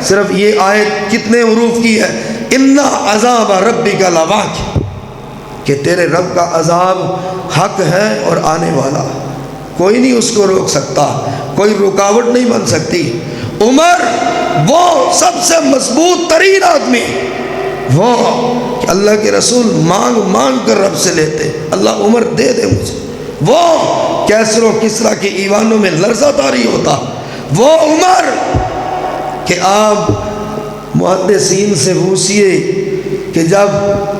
Speaker 1: صرف یہ آیت کتنے حروف کی ہے؟ اِنَّ عَذَابَ رَبِّكَ لَوَاقِعٌ، کہ تیرے رب کا عذاب حق ہے اور آنے والا، کوئی نہیں اس کو روک سکتا، کوئی رکاوٹ نہیں بن سکتی۔ عمر وہ سب سے مضبوط ترین آدمی، وہ کہ اللہ کے رسول مانگ مانگ کر رب سے لیتے، اللہ عمر دے دے مجھے۔ وہ کیسر و کسرا کے ایوانوں میں لرزہ طاری ہوتا، وہ عمر کہ آپ محدثین سے پوچھئے کہ جب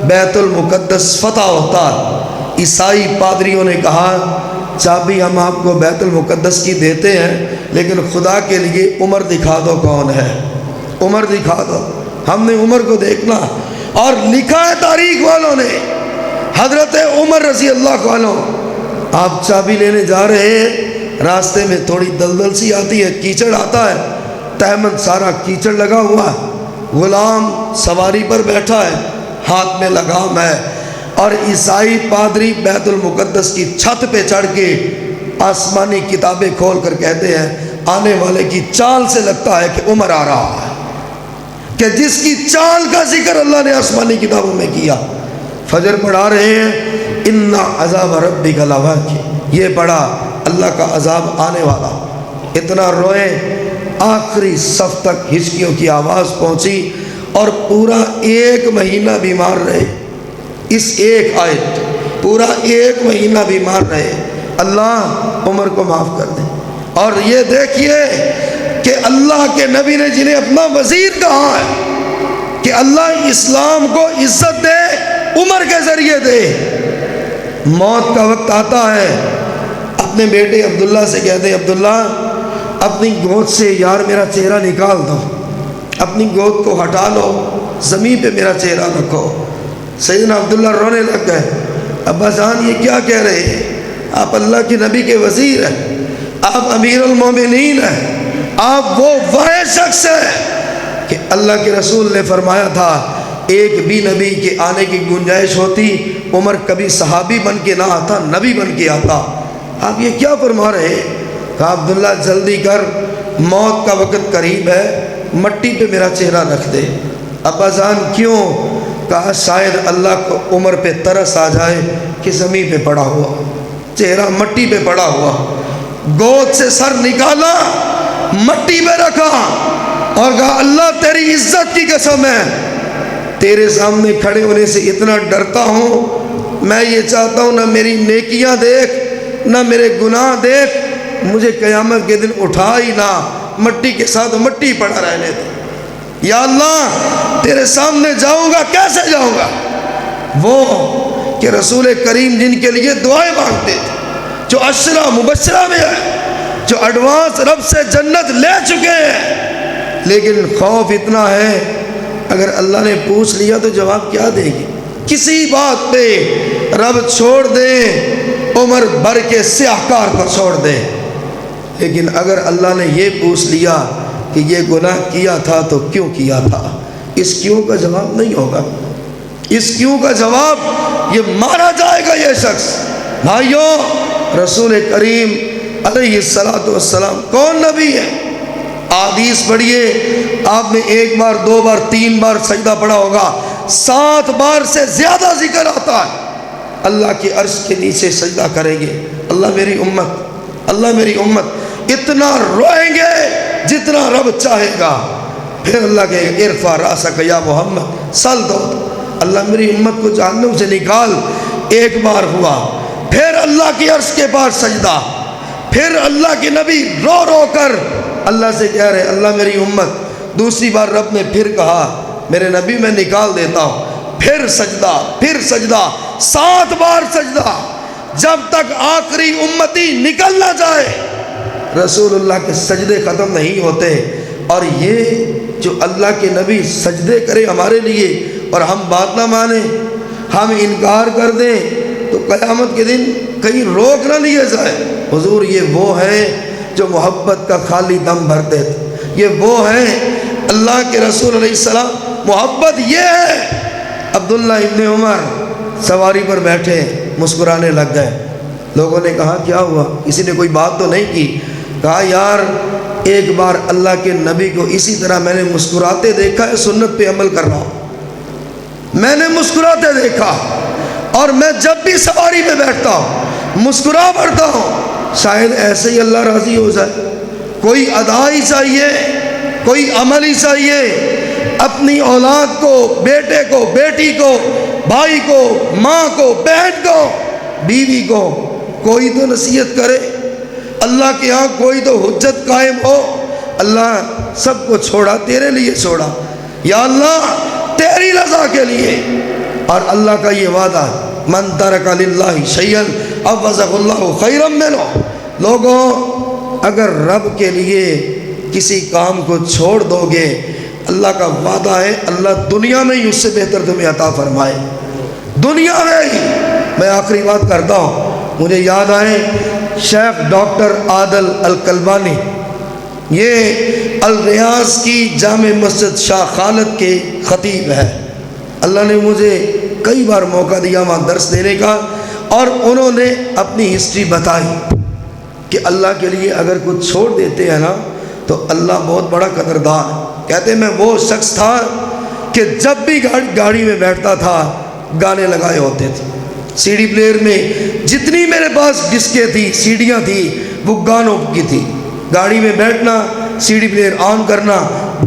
Speaker 1: بیت المقدس فتح ہوتا، عیسائی پادریوں نے کہا چابی ہم آپ کو بیت المقدس کی دیتے ہیں، لیکن خدا کے لیے عمر دکھا دو کون ہے، عمر دکھا دو، ہم نے عمر کو دیکھنا۔ اور لکھا ہے تاریخ والوں نے، حضرت عمر رضی اللہ عنہ آپ چابی لینے جا رہے ہیں، راستے میں تھوڑی دلدل سی آتی ہے، کیچڑ آتا ہے، تہمت سارا کیچڑ لگا ہوا، غلام سواری پر بیٹھا ہے، ہاتھ میں لگام ہے، اور عیسائی پادری بیت المقدس کی چھت پہ چڑھ کے آسمانی کتابیں کھول کر کہتے ہیں آنے والے کی چال سے لگتا ہے کہ عمر آ رہا ہے، کہ جس کی چال کا ذکر اللہ نے آسمانی کتابوں میں کیا۔ فجر پڑھا رہے ہیں، اِنَّ عَذَابَ رَبِّكَ لَوَاقِعٌ، یہ پڑھا اللہ کا عذاب آنے والا۔ اتنا روئے، آخری صف تک ہچکیوں کی آواز پہنچی، اور پورا 1 مہینہ بیمار رہے، اس ایک آیت پورا 1 مہینہ بیمار رہے۔ اللہ عمر کو معاف کر دے۔ اور یہ دیکھیے کہ اللہ کے نبی نے جنہیں اپنا وزیر کہا ہے کہ اللہ اسلام کو عزت دے، عمر کے ذریعے دے۔ موت کا وقت آتا ہے، اپنے بیٹے عبداللہ سے کہتے ہیں عبداللہ اپنی گود سے یار میرا چہرہ نکال دو، اپنی گود کو ہٹا لو، زمین پہ میرا چہرہ رکھو۔ سیدنا عبداللہ رونے لگ گئے، ابا جان یہ کیا کہہ رہے ہیں؟ آپ اللہ کے نبی کے وزیر ہیں، آپ امیر المومنین ہیں، آپ وہ واحد شخص ہیں کہ اللہ کے رسول نے فرمایا تھا ایک بھی نبی کے آنے کی گنجائش ہوتی، عمر کبھی صحابی بن کے نہ آتا، نبی بن کے آتا، آپ یہ کیا فرما رہے ہیں؟ کہا عبداللہ جلدی کر، موت کا وقت قریب ہے، مٹی پہ میرا چہرہ رکھ دے۔ ابا جان کیوں؟ کہا شاید اللہ کو عمر پہ ترس آ جائے کہ زمین پہ پڑا ہوا، چہرہ مٹی پہ پڑا ہوا، گود سے سر نکالا، مٹی پہ رکھا، اور کہا اللہ تیری عزت کی قسم ہے، تیرے سامنے کھڑے ہونے سے اتنا ڈرتا ہوں، میں یہ چاہتا ہوں نہ میری نیکیاں دیکھ نہ میرے گناہ دیکھ، مجھے قیامت کے دن اٹھا ہی نہ، مٹی کے ساتھ مٹی پڑا رہنے دے۔ یا اللہ تیرے سامنے جاؤں گا، کیسے جاؤں گا؟ وہ کہ رسول کریم جن کے لیے دعائیں مانگتے تھے، جو عشرہ مبشرہ میں ہے، جو ایڈوانس رب سے جنت لے چکے ہیں، لیکن خوف اتنا ہے اگر اللہ نے پوچھ لیا تو جواب کیا دے گی؟ کسی بات پہ رب چھوڑ دیں، عمر بھر کے سیاہکار کو چھوڑ دیں، لیکن اگر اللہ نے یہ پوچھ لیا کہ یہ گناہ کیا تھا تو کیوں کیا تھا، اس کیوں کا جواب نہیں ہوگا، اس کیوں کا جواب یہ مارا جائے گا یہ شخص۔ بھائیوں، رسول کریم علیہ السلام کون نبی ہے؟ حدیث پڑھیے، آپ نے 1 بار 2 بار 3 بار سجدہ پڑھا ہوگا، 7 بار سے زیادہ ذکر آتا ہے اللہ کے عرش کے نیچے سجدہ کریں گے، اللہ میری امت، اللہ میری امت، اتنا روئیں گے جتنا رب چاہے گا، پھر اللہ کے ارفع راسک یا محمد سل دو، اللہ میری امت کو جہنم سے نکال، ایک بار ہوا۔ پھر اللہ کی عرش کے پاس سجدہ، پھر اللہ کے نبی رو رو کر اللہ سے کہہ رہے اللہ میری امت۔ دوسری بار رب نے پھر کہا میرے نبی میں نکال دیتا ہوں، پھر سجدہ، پھر سجدہ، 7 بار سجدہ، جب تک آخری امتی نکل نہ جائے رسول اللہ کے سجدے ختم نہیں ہوتے۔ اور یہ جو اللہ کے نبی سجدے کرے ہمارے لیے اور ہم بات نہ مانیں، ہم انکار کر دیں، تو قیامت کے دن کہیں روک نہ لیا جائے۔ حضور یہ وہ ہیں جو محبت کا خالی دم بھرتے تھے، یہ وہ ہیں اللہ کے رسول علیہ السلام۔ محبت یہ ہے۔ عبداللہ ابن عمر سواری پر بیٹھے مسکرانے لگ گئے۔ لوگوں نے کہا کیا ہوا؟ کسی نے کوئی بات تو نہیں کی؟ کہا یار ایک بار اللہ کے نبی کو اسی طرح میں نے مسکراتے دیکھا ہے، سنت پہ عمل کر رہا ہوں، میں نے مسکراتے دیکھا، اور میں جب بھی سواری پہ بیٹھتا ہوں مسکرا پڑتا ہوں، شاید ایسے ہی اللہ راضی ہو جائے۔ کوئی ادا ہی چاہیے، کوئی عمل ہی چاہیے۔ اپنی اولاد کو، بیٹے کو، بیٹی کو، بھائی کو، ماں کو، بہن کو، بیوی کو کوئی تو نصیحت کرے، اللہ کے ہاں کوئی تو حجت قائم ہو۔ اللہ سب کو چھوڑا، تیرے لیے چھوڑا، یا اللہ تیری رضا کے لیے۔ اور اللہ کا یہ وعدہ من ترک للہ شیئا عوضہ اللہ خیرا منہ۔ لوگوں اگر رب کے لیے کسی کام کو چھوڑ دو گے، اللہ کا وعدہ ہے اللہ دنیا میں ہی اس سے بہتر تمہیں عطا فرمائے، دنیا میں ہی۔ میں آخری بات کرتا ہوں، مجھے یاد آئے شیخ ڈاکٹر عادل الکلبانی، یہ الریاض کی جامع مسجد شاہ خالد کے خطیب ہے۔ اللہ نے مجھے کئی بار موقع دیا وہاں درس دینے کا، اور انہوں نے اپنی ہسٹری بتائی کہ اللہ کے لیے اگر کچھ چھوڑ دیتے ہیں نا تو اللہ بہت بڑا قدردان ہے۔ کہتے ہیں میں وہ شخص تھا کہ جب بھی گاڑی میں بیٹھتا تھا گانے لگائے ہوتے تھے، سی ڈی پلیئر میں جتنی میرے پاس ڈسکیں تھی، سیڈیاں تھیں، وہ گانوں کی تھی۔ گاڑی میں بیٹھنا، سی ڈی پلیئر آن کرنا،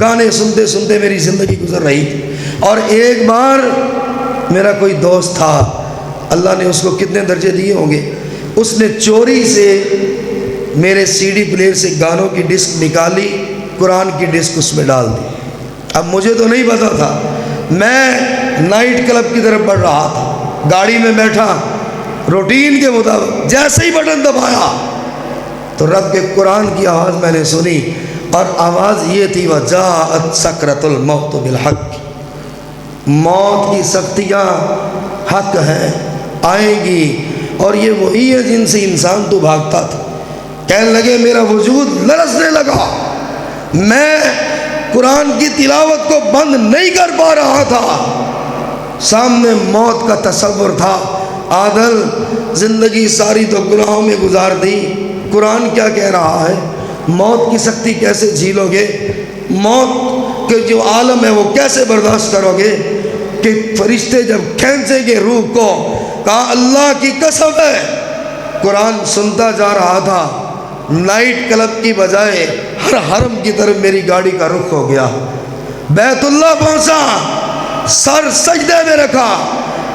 Speaker 1: گانے سنتے سنتے میری زندگی گزر رہی تھی۔ اور ایک بار میرا کوئی دوست تھا، اللہ نے اس کو کتنے درجے دیے ہوں گے، اس نے چوری سے میرے سی ڈی پلیئر سے گانوں کی ڈسک نکالی، قرآن کی ڈسک اس میں ڈال دی۔ اب مجھے تو نہیں پتا تھا، میں نائٹ کلب کی طرف بڑھ رہا تھا، گاڑی میں بیٹھا، روٹین کے مطابق جیسے ہی بٹن دبایا تو رب کے قرآن کی آواز میں نے سنی، اور آواز یہ تھی وَجَاءَتْ سَكْرَةُ الْمَوْتِ بِالْحَقِّ، موت کی سختیاں حق ہیں، آئیں گی، اور یہ وہی ہے جن سے انسان تو بھاگتا تھا۔ کہنے لگے میرا وجود لرزنے لگا، میں قرآن کی تلاوت کو بند نہیں کر پا رہا تھا، سامنے موت کا تصور تھا۔ عادل زندگی ساری تو گناہوں میں گزار دی، قرآن کیا کہہ رہا ہے، موت کی سختی کیسے جھیلو گے، موت کے جو عالم ہے وہ کیسے برداشت کرو گے، کہ فرشتے جب کھینچیں گے روح کو، کہا اللہ کی قسم ہے۔ قرآن سنتا جا رہا تھا، نائٹ کلب کی بجائے ہر حرم کی طرف میری گاڑی کا رخ ہو گیا، بیت اللہ پہنچا، سر سجدے میں رکھا،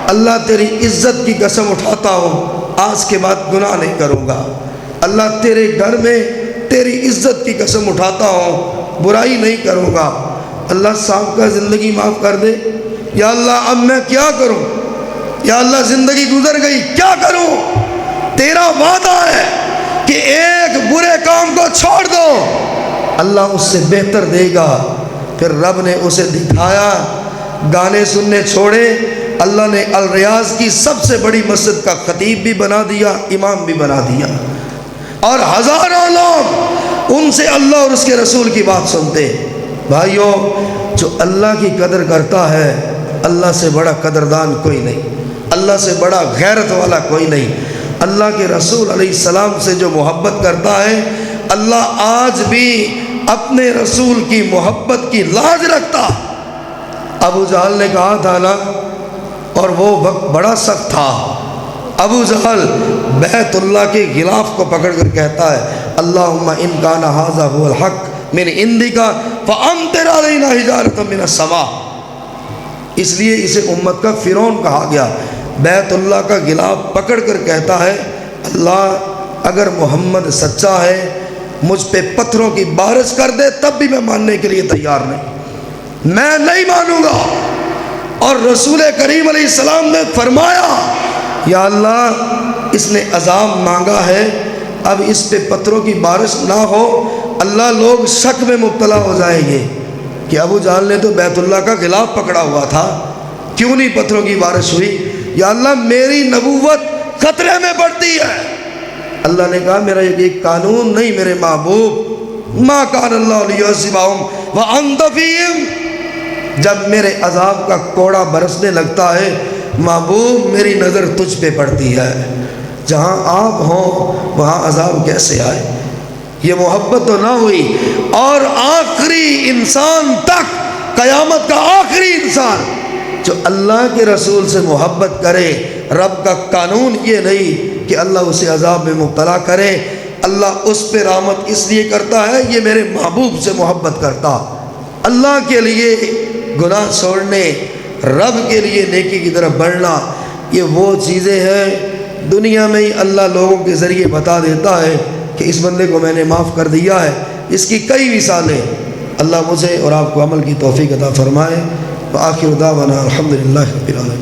Speaker 1: اللہ تیری عزت کی قسم اٹھاتا ہوں آج کے بعد گناہ نہیں کروں گا، اللہ تیرے گھر میں تیری عزت کی قسم اٹھاتا ہوں برائی نہیں کروں گا، اللہ صاحب کا زندگی معاف کر دے، یا اللہ اب میں کیا کروں، یا اللہ زندگی گزر گئی کیا کروں، تیرا وعدہ ہے کہ ایک برے کام کو چھوڑ دو اللہ اس سے بہتر دے گا۔ پھر رب نے اسے دکھایا، گانے سننے چھوڑے، اللہ نے الریاض کی سب سے بڑی مسجد کا خطیب بھی بنا دیا، امام بھی بنا دیا، اور ہزاروں لوگ ان سے اللہ اور اس کے رسول کی بات سنتے۔ بھائیوں جو اللہ کی قدر کرتا ہے اللہ سے بڑا قدردان کوئی نہیں، اللہ سے بڑا غیرت والا کوئی نہیں۔ اللہ کے رسول علیہ السلام سے جو محبت کرتا ہے اللہ آج بھی اپنے رسول کی محبت کی لاج رکھتا۔ ابو جہل نے کہا تھا نا، اور وہ وقت بڑا سخت تھا، ابو جہل بیت اللہ کے غلاف کو پکڑ کر کہتا ہے اللہم ان کان ھذا ھو الحق من عندک فَأَمْطِرْ عَلَيْنَا حِجَارَةً مِّنَ السَّمَاءِ۔ اس لیے اسے امت کا فرعون کہا گیا۔ بیت اللہ کا غلاف پکڑ کر کہتا ہے اللہ اگر محمد سچا ہے مجھ پہ پتھروں کی بارش کر دے تب بھی میں ماننے کے لیے تیار نہیں، میں نہیں مانوں گا۔ اور رسول کریم علیہ السلام نے فرمایا یا اللہ اس نے عذاب مانگا ہے، اب اس پہ پتھروں کی بارش نہ ہو، اللہ لوگ شک میں مبتلا ہو جائیں گے کہ ابو جہل نے تو بیت اللہ کا غلاف پکڑا ہوا تھا، کیوں نہیں پتھروں کی بارش ہوئی؟ یا اللہ میری نبوت خطرے میں پڑتی ہے۔ اللہ نے کہا میرا ایک قانون نہیں میرے محبوب، ما کان اللہ لیعذبہم وانت فیہم، جب میرے عذاب کا کوڑا برسنے لگتا ہے محبوب میری نظر تجھ پہ پڑتی ہے، جہاں آپ ہوں وہاں عذاب کیسے آئے؟ یہ محبت تو نہ ہوئی۔ اور آخری انسان تک، قیامت کا آخری انسان جو اللہ کے رسول سے محبت کرے، رب کا قانون یہ نہیں کہ اللہ اسے عذاب میں مبتلا کرے، اللہ اس پہ رحمت اس لیے کرتا ہے یہ میرے محبوب سے محبت کرتا۔ اللہ کے لیے گناہ چھوڑنے، رب کے لیے نیکی کی طرف بڑھنا، یہ وہ چیزیں ہیں دنیا میں ہی اللہ لوگوں کے ذریعے بتا دیتا ہے کہ اس بندے کو میں نے معاف کر دیا ہے۔ اس کی کئی مثالیں، اللہ مجھے اور آپ کو عمل کی توفیق عطا فرمائے۔ وآخر دعوانا الحمدللہ رب العالمین۔